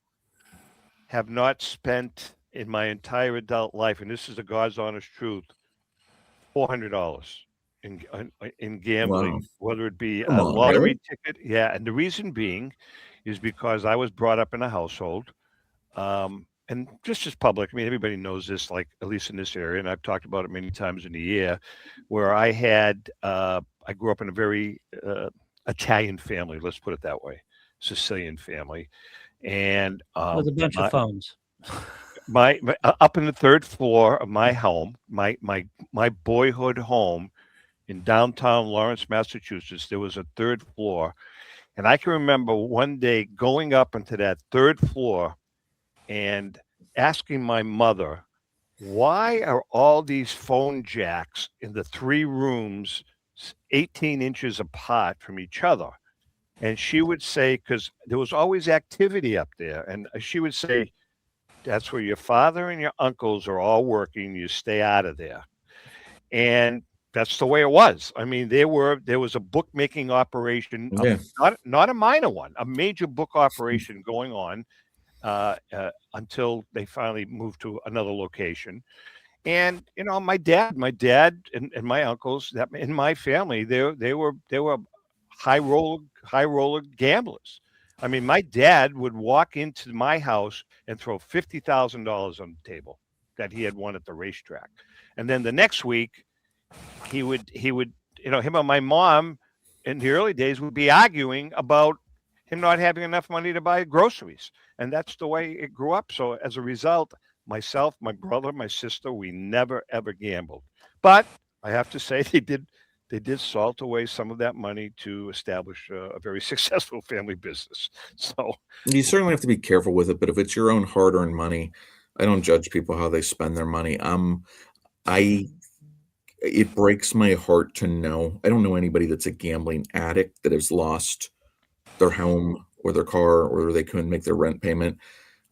have not spent in my entire adult life, and this is the God's honest truth, $400 in gambling, wow. Whether it be a lottery ticket. Yeah, and the reason being is because I was brought up in a household, and just as public. I mean, everybody knows this, like at least in this area, and I've talked about it many times in the year, where I grew up in a very Italian family. Let's put it that way. Sicilian family, and with a bunch of phones. My up in the third floor of my home, my boyhood home in downtown Lawrence, Massachusetts, there was a third floor, and I can remember one day going up into that third floor and asking my mother, "Why are all these phone jacks in the three rooms 18 inches apart from each other?" And she would say, because there was always activity up there, and she would say, "That's where your father and your uncles are all working. You stay out of there." And that's the way it was. I mean, there was a bookmaking operation, not a minor one, a major book operation going on until they finally moved to another location. And my dad and my uncles, that in my family, they were high roller gamblers. I mean, my dad would walk into my house and throw $50,000 on the table that he had won at the racetrack. And then the next week he would him and my mom, in the early days would be arguing about him not having enough money to buy groceries. And that's the way it grew up. So as a result, myself, my brother, my sister, we never, ever gambled. But I have to say they did salt away some of that money to establish a very successful family business. So you certainly have to be careful with it, but if it's your own hard-earned money, I don't judge people how they spend their money. It breaks my heart to know. I don't know anybody that's a gambling addict that has lost their home or their car or they couldn't make their rent payment.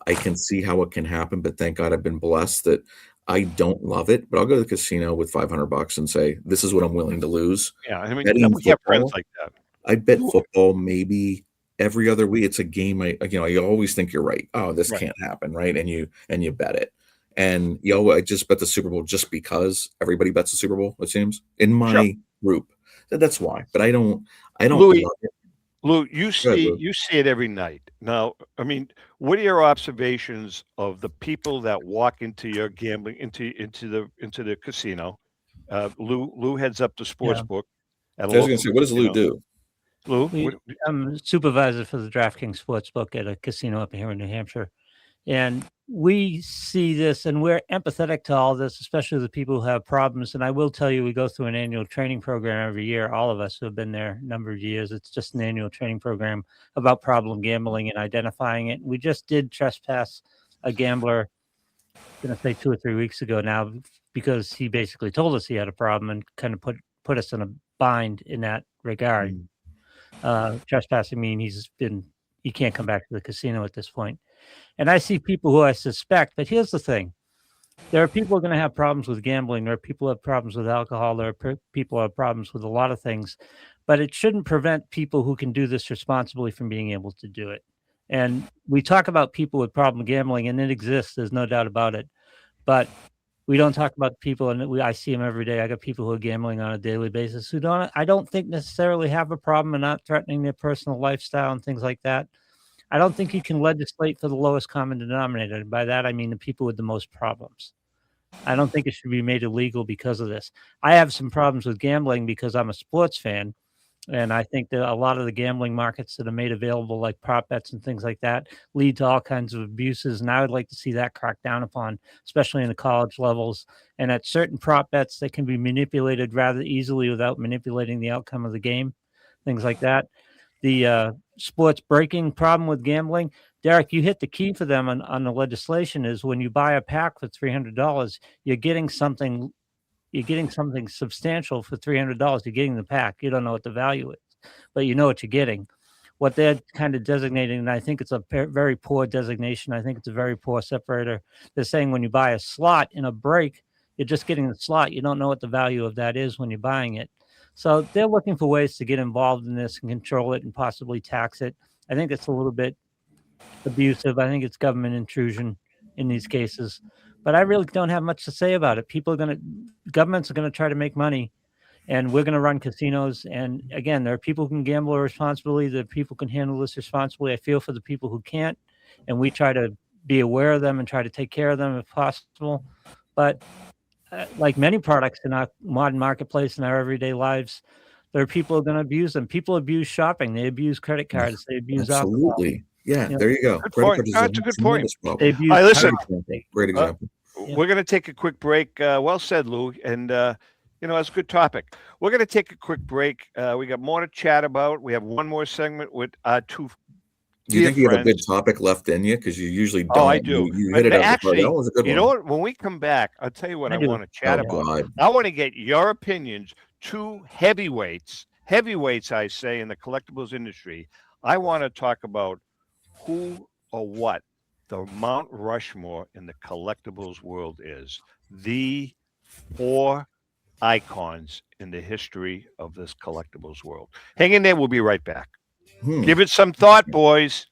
I can see how it can happen, but thank God I've been blessed that I don't love it, but I'll go to the casino with $500 and say, this is what I'm willing to lose. Yeah, I mean, Betting we have friends football, like that. I bet football maybe every other week. It's a game. I always think you're right. Oh, this Right. can't happen, right? And you bet it. And I just bet the Super Bowl just because everybody bets the Super Bowl. It seems in my group. That's why. But I don't Louis, love it. Lou, you see Lou. it every night. Now, I mean, what are your observations of the people that walk into your gambling into the casino? Lou heads up the sports book. I was going to say, what does Lou do? Lou, I'm supervisor for the DraftKings Sportsbook at a casino up here in New Hampshire. And we see this and we're empathetic to all this, especially the people who have problems. And I will tell you, we go through an annual training program every year. All of us who have been there a number of years, it's just an annual training program about problem gambling and identifying it. We just did trespass a gambler, I'm going to say 2 or 3 weeks ago now, because he basically told us he had a problem and kind of put us in a bind in that regard. Trespassing means he can't come back to the casino at this point. And I see people who I suspect, but here's the thing. There are people who are going to have problems with gambling. There are people who have problems with alcohol. There are people who have problems with a lot of things. But it shouldn't prevent people who can do this responsibly from being able to do it. And we talk about people with problem gambling, and it exists. There's no doubt about it. But we don't talk about people, and I see them every day. I got people who are gambling on a daily basis who I don't think necessarily have a problem and not threatening their personal lifestyle and things like that. I don't think you can legislate for the lowest common denominator. By that, I mean the people with the most problems. I don't think it should be made illegal because of this. I have some problems with gambling because I'm a sports fan. And I think that a lot of the gambling markets that are made available, like prop bets and things like that, lead to all kinds of abuses. And I would like to see that cracked down upon, especially in the college levels. And at certain prop bets that can be manipulated rather easily without manipulating the outcome of the game, things like that. The sports breaking problem with gambling, Derek, you hit the key for them on the legislation is when you buy a pack for $300, you're getting something substantial for $300. You're getting the pack. You don't know what the value is, but you know what you're getting. What they're kind of designating, and I think it's a very poor designation. I think it's a very poor separator. They're saying when you buy a slot in a break, you're just getting the slot. You don't know what the value of that is when you're buying it. So they're looking for ways to get involved in this and control it and possibly tax it. I think it's a little bit abusive. I think it's government intrusion in these cases. But I really don't have much to say about it. Governments are going to try to make money, and we're going to run casinos. And again, there are people who can gamble responsibly. There are people who can handle this responsibly. I feel for the people who can't, and we try to be aware of them and try to take care of them if possible. But like many products in our modern marketplace in our everyday lives, there are people who are going to abuse them. People abuse shopping. They abuse credit cards. They abuse absolutely. Alcohol. Yeah, there you go. Good point. That's a good point. All right, listen. Great example. We're going to take a quick break. Well said, Lou. And, it's a good topic. We're going to take a quick break. We got more to chat about. We have one more segment with two. Do you think you have a good topic left in you? Because you usually don't. Oh, I do. You hit it out actually, that was a good one. You know what? When we come back, I'll tell you what I want to chat about. God. I want to get your opinions. Two heavyweights, I say, in the collectibles industry. I want to talk about who or what the Mount Rushmore in the collectibles world is. The 4 icons in the history of this collectibles world. Hang in there. We'll be right back. Give it some thought, boys.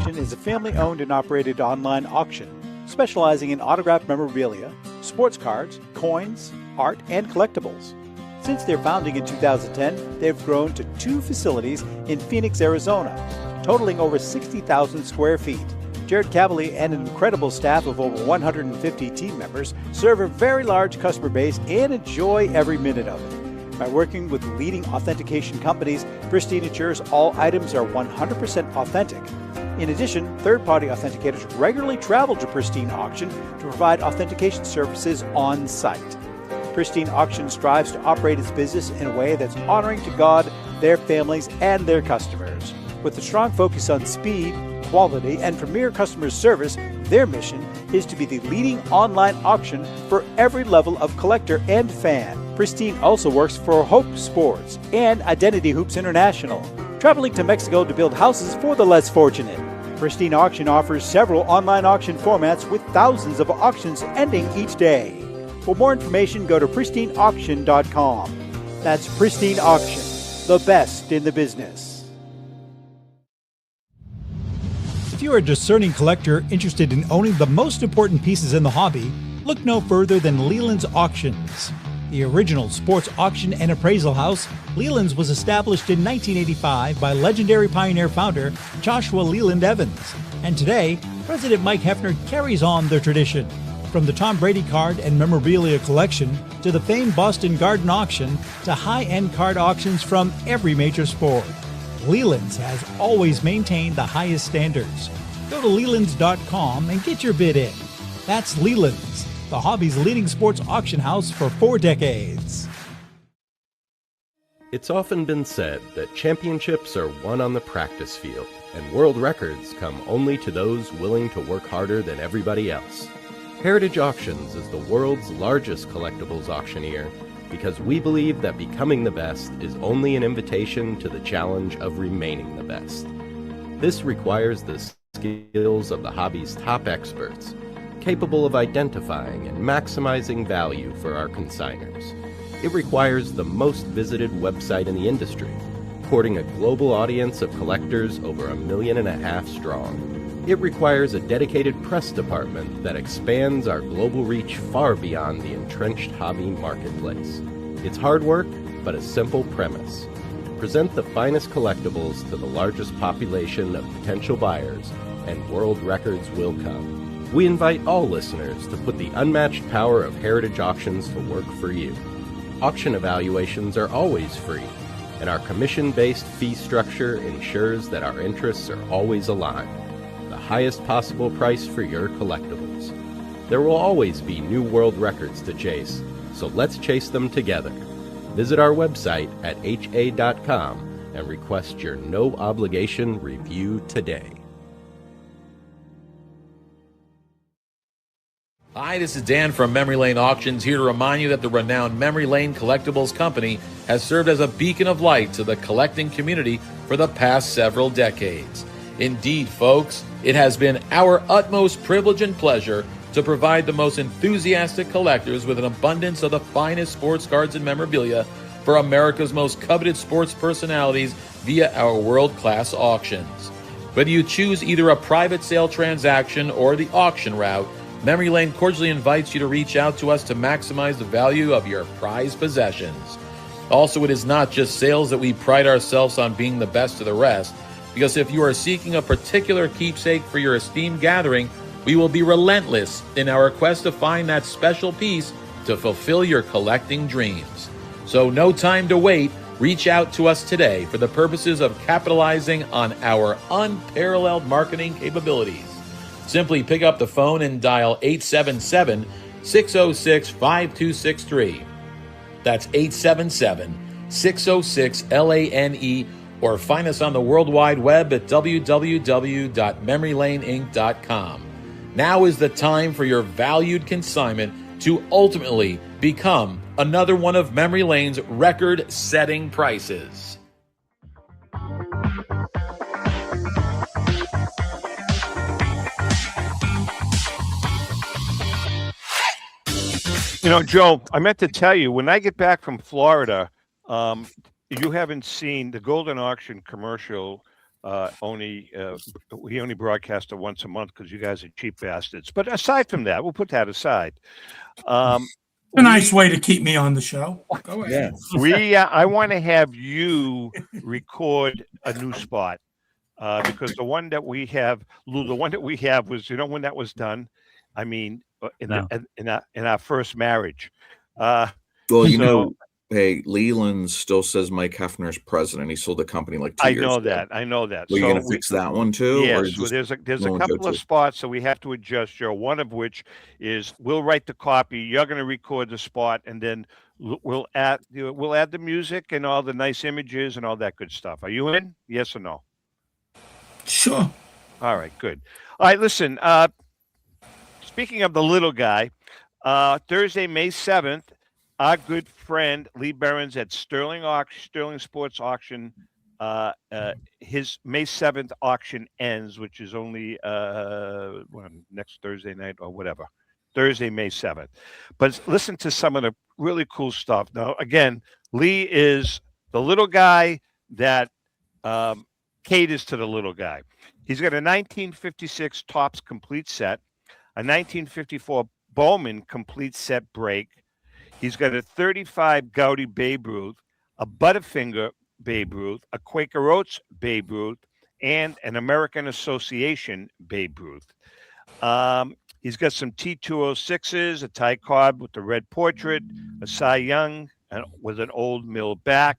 Is a family-owned and operated online auction specializing in autographed memorabilia, sports cards, coins, art, and collectibles. Since their founding in 2010, they've grown to 2 facilities in Phoenix, Arizona, totaling over 60,000 square feet, Jared Cavalier and an incredible staff of over 150 team members serve a very large customer base and enjoy every minute of it. By working with leading authentication companies, Pristine ensures all items are 100% authentic. In addition, third-party authenticators regularly travel to Pristine Auction to provide authentication services on site. Pristine Auction strives to operate its business in a way that's honoring to God, their families, and their customers. With a strong focus on speed, quality, and premier customer service, their mission is to be the leading online auction for every level of collector and fan. Pristine also works for Hope Sports and Identity Hoops International, traveling to Mexico to build houses for the less fortunate. Pristine Auction offers several online auction formats with thousands of auctions ending each day. For more information, go to pristineauction.com. That's Pristine Auction, the best in the business. If you are a discerning collector interested in owning the most important pieces in the hobby, look no further than Leland's Auctions. The original sports auction and appraisal house, Leland's was established in 1985 by legendary Pioneer founder Joshua Leland Evans. And today, President Mike Hefner carries on the tradition. From the Tom Brady card and memorabilia collection to the famed Boston Garden auction to high-end card auctions from every major sport, Leland's has always maintained the highest standards. Go to Lelands.com and get your bid in. That's Leland's, the hobby's leading sports auction house for 4 decades. It's often been said that championships are won on the practice field, and world records come only to those willing to work harder than everybody else. Heritage Auctions is the world's largest collectibles auctioneer because we believe that becoming the best is only an invitation to the challenge of remaining the best. This requires the skills of the hobby's top experts, capable of identifying and maximizing value for our consigners. It requires the most visited website in the industry, courting a global audience of collectors over 1.5 million strong. It requires a dedicated press department that expands our global reach far beyond the entrenched hobby marketplace. It's hard work, but a simple premise. Present the finest collectibles to the largest population of potential buyers, and world records will come. We invite all listeners to put the unmatched power of Heritage Auctions to work for you. Auction evaluations are always free, and our commission-based fee structure ensures that our interests are always aligned. The highest possible price for your collectibles. There will always be new world records to chase, so let's chase them together. Visit our website at ha.com and request your no-obligation review today. Hi, this is Dan from Memory Lane Auctions, here to remind you that the renowned Memory Lane Collectibles Company has served as a beacon of light to the collecting community for the past several decades. Indeed, folks, it has been our utmost privilege and pleasure to provide the most enthusiastic collectors with an abundance of the finest sports cards and memorabilia for America's most coveted sports personalities via our world-class auctions. Whether you choose either a private sale transaction or the auction route, Memory Lane cordially invites you to reach out to us to maximize the value of your prized possessions. Also, it is not just sales that we pride ourselves on being the best of the rest, because if you are seeking a particular keepsake for your esteemed gathering, we will be relentless in our quest to find that special piece to fulfill your collecting dreams. So no time to wait. Reach out to us today for the purposes of capitalizing on our unparalleled marketing capabilities. Simply pick up the phone and dial 877-606-5263. That's 877-606-LANE, or find us on the World Wide Web at www.memorylaneinc.com. Now is the time for your valued consignment to ultimately become another one of Memory Lane's record-setting prices. You know, Joe, I meant to tell you, when I get back from Florida, you haven't seen the Goldin auction commercial. We only broadcast it once a month because you guys are cheap bastards. But aside from that, we'll put that aside. A nice way to keep me on the show. Go ahead. I want to have you record a new spot because the one that we have, Lou, the one that we have was, when that was done? I mean, No. in our first marriage. Well, So hey, Leland still says Mike Hefner's president. He sold the company like 2 I years know ago. that. I know that. Well, you're So going to fix that one too, or yes. So just there's a going couple to of spots that we have to adjust, Joe. One of which is we'll write the copy. You're going to record the spot, and then we'll add the music and all the nice images and all that good stuff. Are you in? Yes or no? Sure. All right. Good. All right. Listen. Speaking of the little guy, Thursday, May 7th, our good friend Lee Behrens at Sterling Sports Auction. His May 7th auction ends, which is only next Thursday night or whatever. Thursday, May 7th. But listen to some of the really cool stuff. Now, again, Lee is the little guy that caters to the little guy. He's got a 1956 Topps complete set, a 1954 Bowman complete set break. He's got a 35 Gaudy Babe Ruth, a Butterfinger Babe Ruth, a Quaker Oats Babe Ruth, and an American Association Babe Ruth. He's got some T206s, a Ty Cobb with the red portrait, a Cy Young with an old mill back,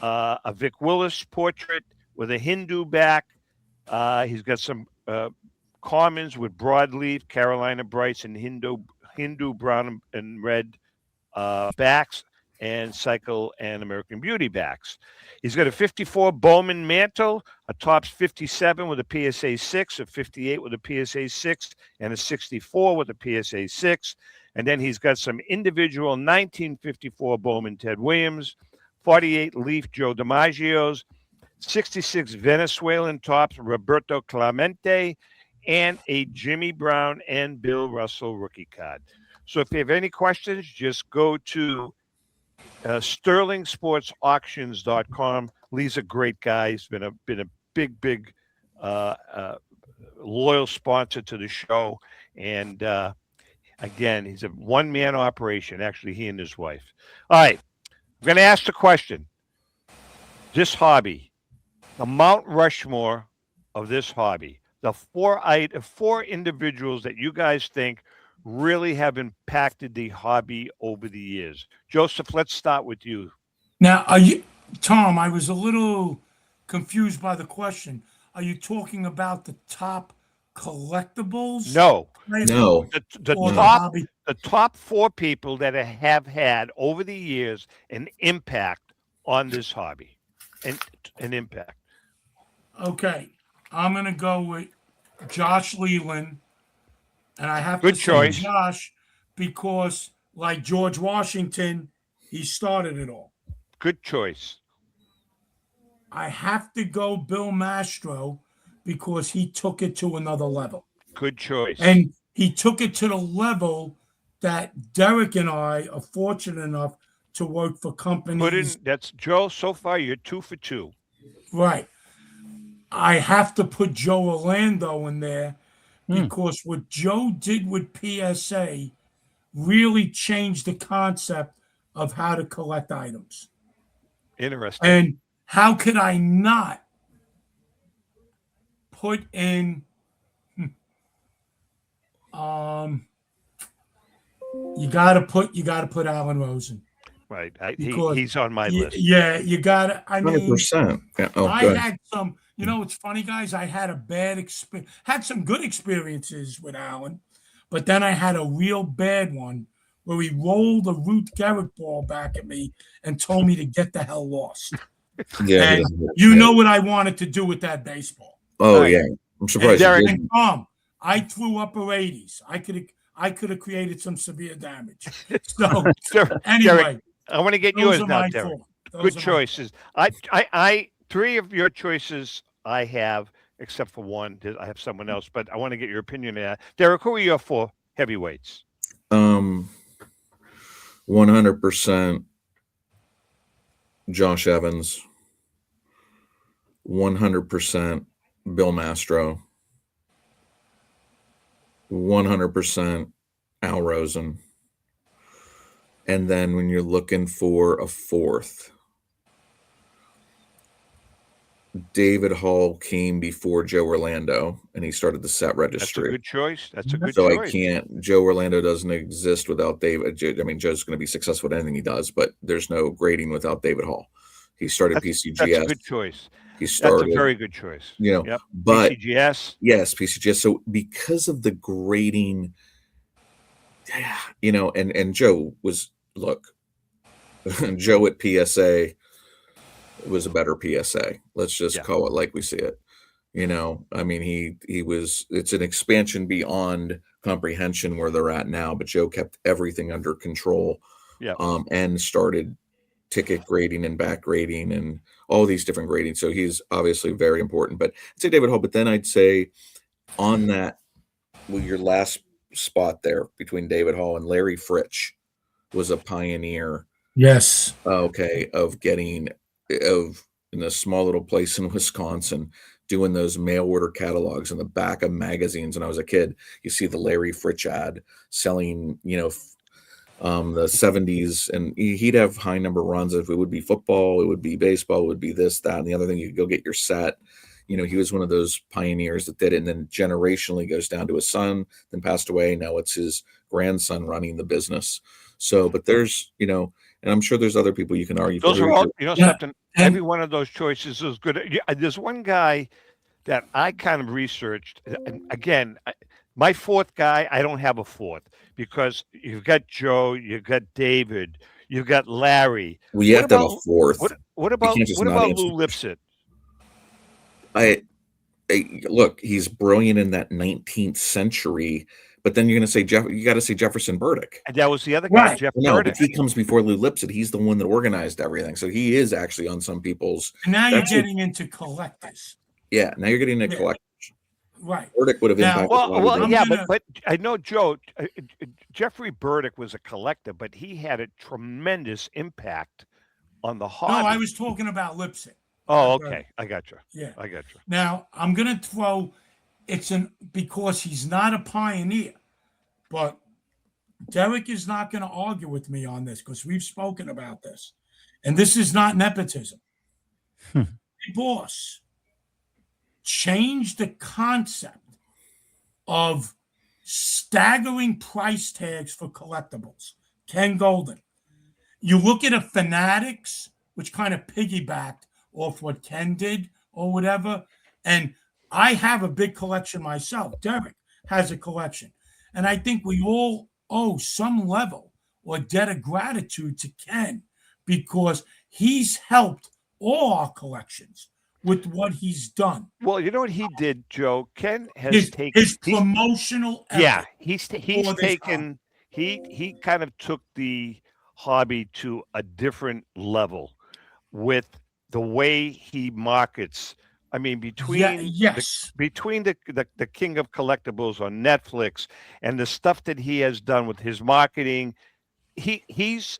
a Vic Willis portrait with a Hindu back. He's got some commons with broadleaf, Carolina Brights, and Hindu brown and red backs, and Cycle and American Beauty backs. He's got a 54 Bowman Mantle, a Topps 57 with a PSA 6, a 58 with a PSA 6, and a 64 with a PSA 6. And then he's got some individual 1954 Bowman Ted Williams, 48 Leaf Joe DiMaggio's, 66 Venezuelan Topps Roberto Clemente, and a Jimmy Brown and Bill Russell rookie card. So if you have any questions, just go to sterlingsportsauctions.com. Lee's a great guy. He's been a big loyal sponsor to the show. And again, he's a one-man operation, actually, he and his wife. All right, I'm going to ask the question. This hobby, the Mount Rushmore of this hobby, the four individuals that you guys think really have impacted the hobby over the years. Joseph, let's start with you. Now, Tom, I was a little confused by the question. Are you talking about the top collectibles? No. The top four people that have had over the years an impact on this hobby. An impact. Okay. I'm going to go with Josh Leland. And I have Good to choice. say Josh because, like George Washington, he started it all. Good choice. I have to go Bill Mastro because he took it to another level. Good choice. And he took it to the level that Derek and I are fortunate enough to work for companies. That's Joe. So far, you're 2 for 2. Right. I have to put Joe Orlando in there because what Joe did with PSA really changed the concept of how to collect items. Interesting. And how could I not put in you gotta put Alan Rosen. Right. He's on my list. Yeah, you gotta. I mean, 100%. Yeah. Oh, I good. had some. You know, it's funny, guys. I had a bad experience. Had some good experiences with Alan, but then I had a real bad one where he rolled a Ruth Garrett ball back at me and told me to get the hell lost. Yeah, and you know what I wanted to do with that baseball. Oh yeah, I'm surprised. And Tom, I threw upper 80s. I could have created some severe damage. So anyway, Derek, I want to get yours now, Derek. Good choices. I 3 of your choices I have, except for one. I have someone else, but I want to get your opinion on that. Derek, who are your 4 heavyweights? 100% Josh Evans. 100% Bill Mastro. 100% Al Rosen. And then when you're looking for a 4th, David Hall came before Joe Orlando, and he started the set That's a registry. good choice. That's a good So choice. I can't. Joe Orlando doesn't exist without David. I mean, Joe's going to be successful at anything he does, but there's no grading without David Hall. He started PCGS. That's a good choice. He started. That's a very good choice. You know, Yep. but PCGS. Yes, PCGS. So because of the grading, you know, and Joe was Joe at PSA was a better PSA. Let's just call it like we see it. You know, I mean, he was. It's an expansion beyond comprehension where they're at now. But Joe kept everything under control. Yeah. And started ticket grading and back grading and all these different grading. So he's obviously very important. But I'd say David Hall. But then I'd say on that, well, your last spot there between David Hall and Larry Fritsch was a pioneer. Yes. Okay, of getting in a small little place in Wisconsin, doing those mail order catalogs in the back of magazines. When I was a kid, you see the Larry Fritsch ad selling, you know, the 70s, and he'd have high number runs. If it would be football, it would be baseball, it would be this, that, and the other thing. You could go get your set. You know, he was one of those pioneers that did it, and then generationally goes down to his son, then passed away. Now it's his grandson running the business. So, but there's, you know, and I'm sure there's other people you can argue. Those for. are all, you know, something. Every one of those choices is good. There's one guy that I kind of researched. And again, my fourth guy, I don't have a fourth because you've got Joe, you've got David, you've got Larry. Well, you have to have a fourth. What about Lou Lipset? Look, he's brilliant in that 19th century. But then you're going to say you got to say Jefferson Burdick. And that was the other guy, Jeff No, Burdick. but he comes before Lou Lipset. He's the one that organized everything. So he is actually on some people's. And now you're getting into collectors. Yeah, now you're getting into collectors. Right. Burdick would have impacted. Well, yeah, but I know Joe. Jeffrey Burdick was a collector, but he had a tremendous impact on the hobby. No, I was talking about Lipset. Oh, okay. I got you. Yeah, I got you. Now I'm gonna throw. Because he's not a pioneer, but Derek is not going to argue with me on this because we've spoken about this, and this is not nepotism. The boss changed the concept of staggering price tags for collectibles. Ken Goldin. You look at a Fanatics, which kind of piggybacked off what Ken did or whatever, and I have a big collection myself. Derek has a collection. And I think we all owe some level or debt of gratitude to Ken because he's helped all our collections with what he's done. Well, you know what he did, Joe? Ken has taken his promotional effort. Yeah, he's taken he kind of took the hobby to a different level with the way he markets. I mean, between the King of Collectibles on Netflix and the stuff that he has done with his marketing, he's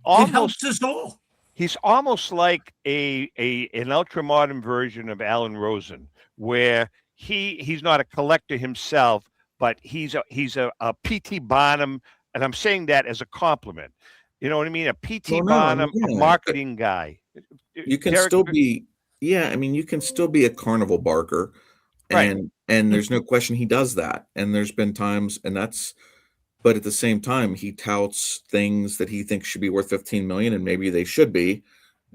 almost, it helps us all. He's almost like an ultra modern version of Alan Rosen, where he's not a collector himself, but he's a P.T. Barnum, and I'm saying that as a compliment. You know what I mean? A P.T. Barnum, a marketing guy. You can still be. Yeah, I mean, you can still be a carnival barker, and there's no question he does that. And there's been times, but at the same time, he touts things that he thinks should be worth 15 million, and maybe they should be,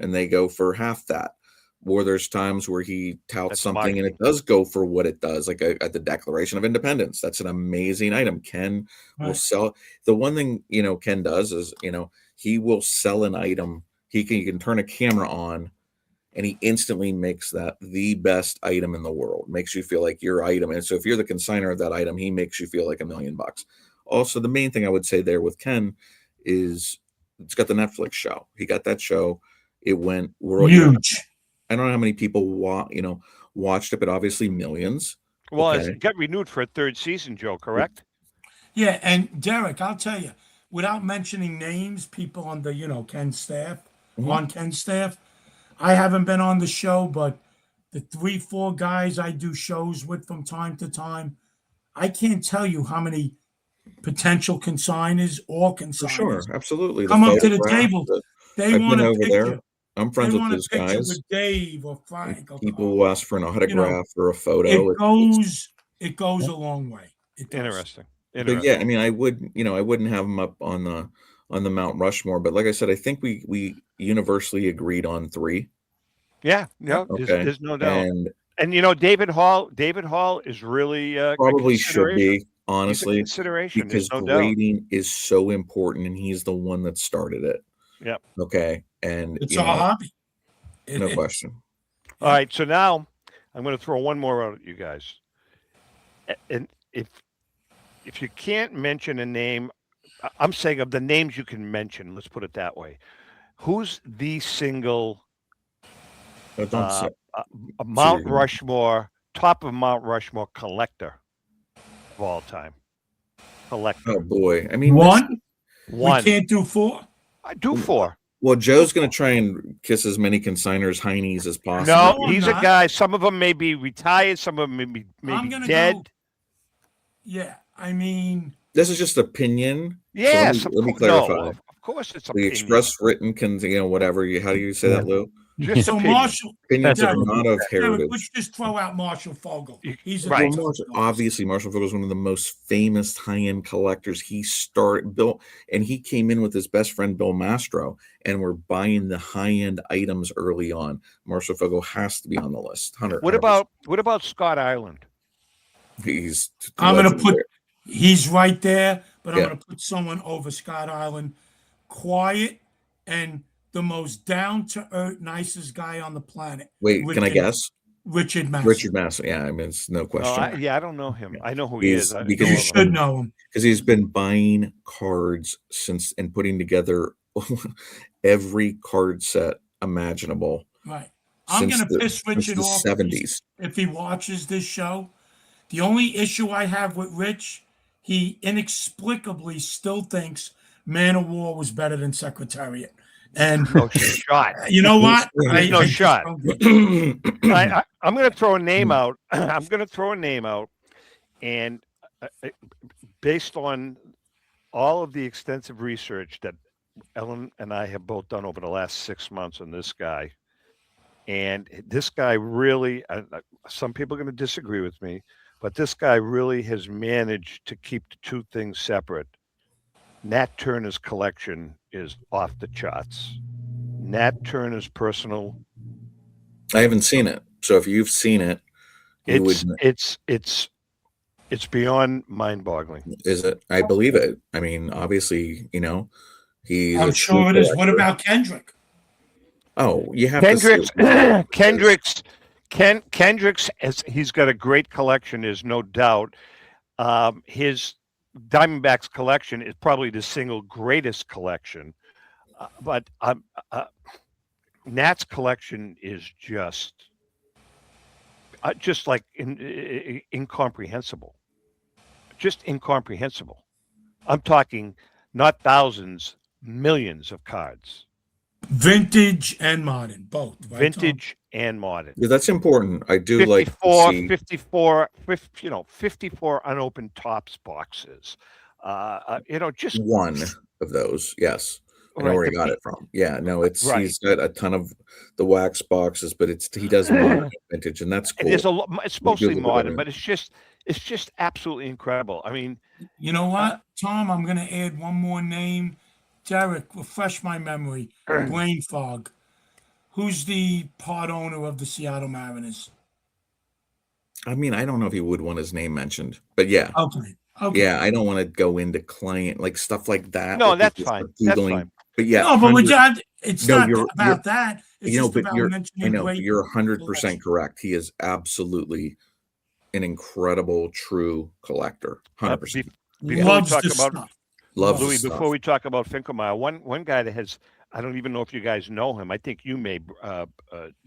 and they go for half that. Or there's times where he touts something and it does go for what it does, like at the Declaration of Independence. That's an amazing item. Ken will sell. The one thing Ken does is he will sell an item. You can turn a camera on, and he instantly makes that the best item in the world. Makes you feel like your item. And so if you're the consignor of that item, he makes you feel like $1 million. Also, the main thing I would say there with Ken is it's got the Netflix show. He got that show. It went huge. I don't know how many people watched it, but obviously millions. Well, it got renewed for a third season, Joe, correct? Yeah, and Derek, I'll tell you, without mentioning names, people on the Ken's staff, on Ken's staff, I haven't been on the show, but the 3-4 guys I do shows with from time to time, I can't tell you how many potential consigners or consigners. For sure, absolutely. Come up to the table. They want a picture. I'm friends they with want a those picture guys. with Dave or Frank or People Carl. will ask for an autograph or a photo. It goes a long way. It does. Interesting. But yeah, I mean, I wouldn't have him up on the Mount Rushmore. But like I said, I think we universally agreed on 3. Yeah, no, Okay, there's no doubt. And you know, David Hall is really a probably should be, consideration. honestly, He's a consideration. because There's no doubt. grading is so important, and he's the one that started it. Yep. Okay, and It's our hobby. No question. All right, so now I'm going to throw one more out at you guys. And if you can't mention a name, I'm saying of the names you can mention, let's put it that way. Who's the single Mount Rushmore, top of Mount Rushmore collector of all time? Collector. Oh boy, I mean, one. We can't do 4. I do 4. Well, Joe's going to try and kiss as many consigners' heinies as possible. No, he's a guy. Some of them may be retired. Some of them may be dead. Yeah, I mean, this is just opinion. Yes, so let me clarify. No, of course, it's the opinion. express written can, whatever. How do you say that, Lou? Just so Marshall. Opinions are not of heritage. Let's just throw out Marshall Fogel. He's right. Obviously, Marshall Fogel is one of the most famous high-end collectors. He came in with his best friend Bill Mastro, and we're buying the high-end items early on. Marshall Fogel has to be on the list. 100%. What about Scott Ireland? He's right there, but I'm going to put someone over Scott Ireland. Quiet and the most down-to-earth, nicest guy on the planet. Wait, can I guess? Richard Massey. Richard Massey. Yeah, I mean, it's no question. I don't know him. I know who he is. Because you should know him. Because he's been buying cards and putting together every card set imaginable. Right. I'm going to piss Richard off 70s. If he watches this show. The only issue I have with Rich, he inexplicably still thinks Man of War was better than Secretariat. And no shot. You know what? No shot. I'm going to throw a name out. And based on all of the extensive research that Ellen and I have both done over the last 6 months on this guy, and this guy really, some people are going to disagree with me, but this guy really has managed to keep the two things separate. Nat Turner's collection is off the charts. Nat Turner's personal. I haven't seen it, so if you've seen it, it's beyond mind-boggling. Is it? I believe it. I mean, obviously, he's. I'm sure it is. What about Kendrick? Oh, you have Kendrick's. Kendrick's, he's got a great collection. There's no doubt. His Diamondbacks collection is probably the single greatest collection, but Nat's collection is just like incomprehensible. Just incomprehensible. I'm talking not thousands, millions of cards. Vintage and modern, both. Right, Vintage and modern. Yeah, that's important. I do 54 unopened Topps boxes. Just one of those. Yes. I know where he got it from. Yeah, no, he's got a ton of the wax boxes, but he does modern vintage, and that's cool. It's mostly modern, but it's just absolutely incredible. I mean, you know what, Tom? I'm going to add one more name. Derek, refresh my memory. Brain fog. Who's the part owner of the Seattle Mariners? I mean, I don't know if he would want his name mentioned, but yeah. Okay. Yeah, I don't want to go into client like stuff like that. No, that's fine. That's fine. But yeah, no, but it's not about that. It's just but about mentioning. I know, but you're 100% correct. He is absolutely an incredible, true collector. 100%. Loves the stuff. Louis, before we talk about Finkelmeyer, one guy that has, I don't even know if you guys know him. I think you may,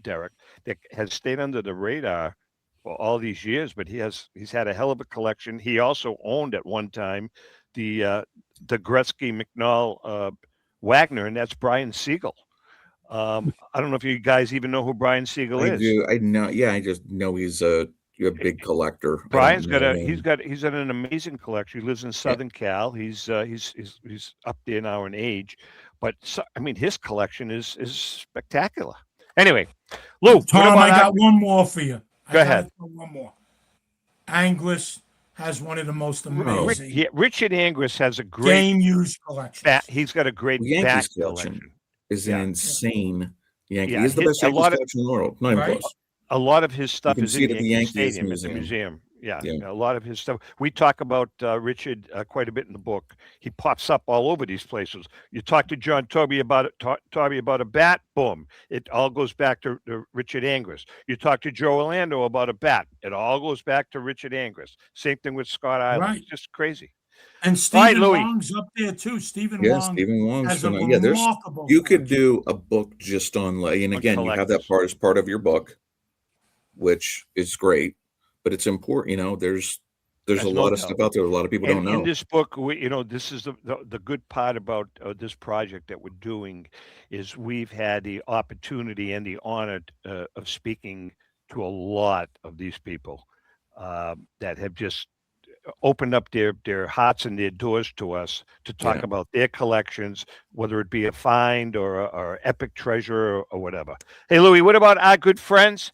Derek, that has stayed under the radar for all these years, but he's had a hell of a collection. He also owned at one time the Gretzky McNall Wagner, and that's Brian Siegel. I don't know if you guys even know who Brian Siegel is. I do. I know. Yeah, I just know he's a you're a big collector. Brian's he's got an amazing collection. He lives in Southern Cal. He's up there now in age, but I mean his collection is spectacular. Anyway, Lou, Tom, I got one more for you. Go ahead. One more. Anglers has one of the most amazing. Richard Angus has a great game used collection. He's got a great Yankees collection. Is an insane Yankee. Yeah, He's the best Yankees collection in the world. Not even close. A lot of his stuff is in the Yankee Yankees Stadium at the museum. Yeah, a lot of his stuff. We talk about Richard quite a bit in the book. He pops up all over these places. You talk to John Toby about it. Toby about a bat. Boom! It all goes back to Richard Angus. You talk to Joe Orlando about a bat. It all goes back to Richard Angus. Same thing with Scott Island. Right. It's just crazy. And Stephen Wong's up there too. Stephen Wong has a remarkable. You could do a book just on, and again, you have that part as part of your book, which is great, but it's important. There's a lot of stuff out there a lot of people don't know. In this book, this is the good part about this project that we're doing is we've had the opportunity and the honor of speaking to a lot of these people that have just opened up their hearts and their doors to us to talk about their collections, whether it be a find or epic treasure or whatever. Hey, Louis, what about our good friends?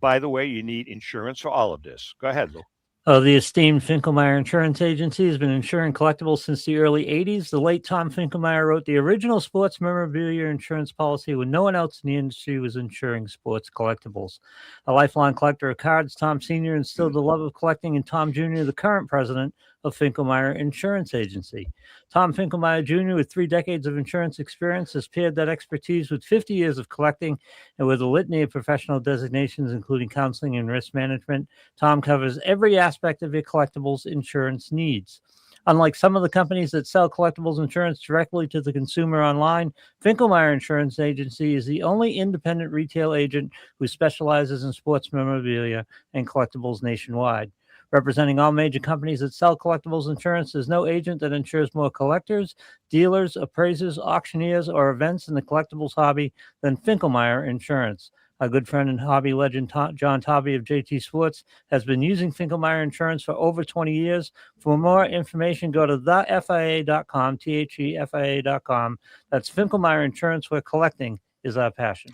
By the way, you need insurance for all of this. Go ahead, Lou. The esteemed Finkelmeyer Insurance Agency has been insuring collectibles since the early 80s. The late Tom Finkelmeyer wrote the original sports memorabilia insurance policy when no one else in the industry was insuring sports collectibles. A lifelong collector of cards, Tom Sr. instilled the love of collecting in Tom Jr., the current president of Finkelmeyer Insurance Agency. Tom Finkelmeyer Jr., with 3 decades of insurance experience, has paired that expertise with 50 years of collecting and with a litany of professional designations, including counseling and risk management. Tom covers every aspect of your collectibles insurance needs. Unlike some of the companies that sell collectibles insurance directly to the consumer online, Finkelmeyer Insurance Agency is the only independent retail agent who specializes in sports memorabilia and collectibles nationwide. Representing all major companies that sell collectibles insurance, there's no agent that insures more collectors, dealers, appraisers, auctioneers, or events in the collectibles hobby than Finkelmeyer Insurance. Our good friend and hobby legend John Tobby of JT Sports has been using Finkelmeyer Insurance for over 20 years. For more information, go to thefia.com, thefia.com. That's Finkelmeyer Insurance, where collecting is our passion.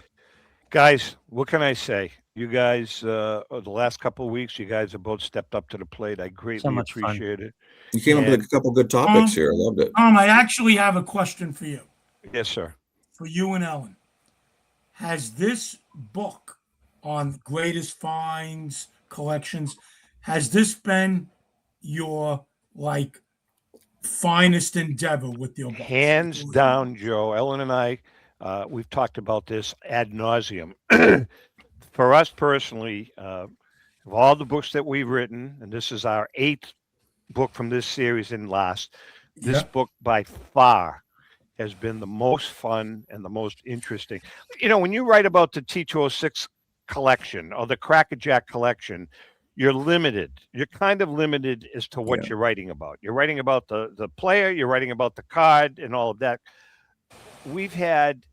Guys, what can I say? You guys, the last couple of weeks, you guys have both stepped up to the plate. I greatly appreciate it. You came up with a couple good topics here. I loved it. I actually have a question for you. Yes, sir. For you and Ellen. Has this book on greatest finds, collections, has this been your, finest endeavor with your book? Hands down, Joe. Ellen and I, we've talked about this ad nauseum. For us personally, of all the books that we've written, and this is our 8th book from this series and last, this book by far has been the most fun and the most interesting. When you write about the T206 collection or the Crackerjack collection, you're limited. You're kind of limited as to what you're writing about. You're writing about the player, you're writing about the card and all of that. We've had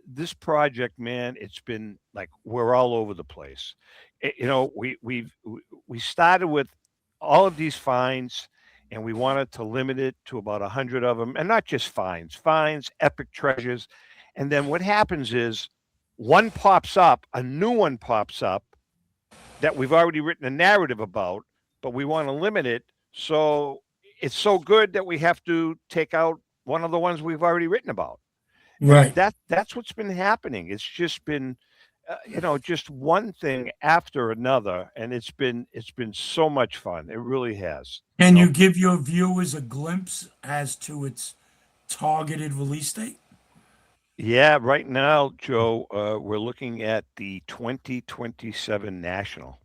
this project, man, it's been we're all over the place. We started with all of these finds, and we wanted to limit it to about 100 of them, and not just finds, epic treasures. And then what happens is one pops up, a new one pops up that we've already written a narrative about, but we want to limit it. So it's so good that we have to take out one of the ones we've already written about. Right. That's what's been happening. It's just been, just one thing after another, and it's been so much fun. It really has. Can you give your viewers a glimpse as to its targeted release date? Yeah, right now, Joe, we're looking at the 2027 National.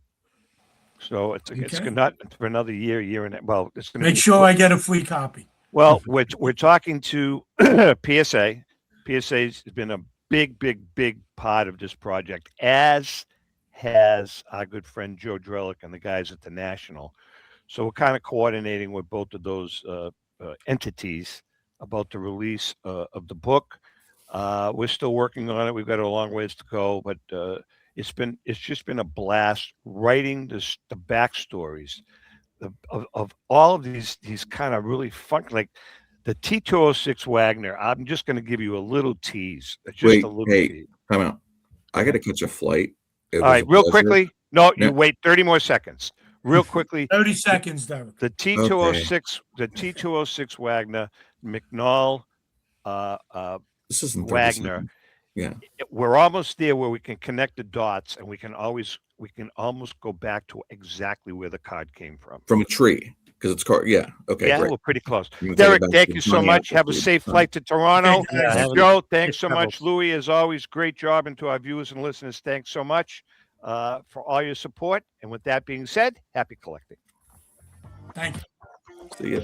So it's not for another year and it's going to make sure I get a free copy. Well, we're talking to PSA. PSA's been a big part of this project, as has our good friend Joe Drellick and the guys at the National. So we're kind of coordinating with both of those entities about the release of the book. We're still working on it. We've got a long ways to go, but It's just been a blast writing the backstories of all of these kind of really fun, like the T206 Wagner. I'm just going to give you a little tease. Wait, A little hey, time out. I got to catch a flight. All right, real quickly. No, you wait 30 more seconds. Real quickly. 30 seconds, Derek. The T206 Wagner, McNall, this isn't Wagner. Yeah, we're almost there where we can connect the dots, and we can almost go back to exactly where the card came from a tree, because it's card. Yeah, okay, yeah, great. we're pretty close. Derek, thank you so much. Have a safe flight to Toronto. Joe, thanks so much. Louis, as always, great job. And to our viewers and listeners, thanks so much for all your support. And with that being said, happy collecting. Thank you. See ya.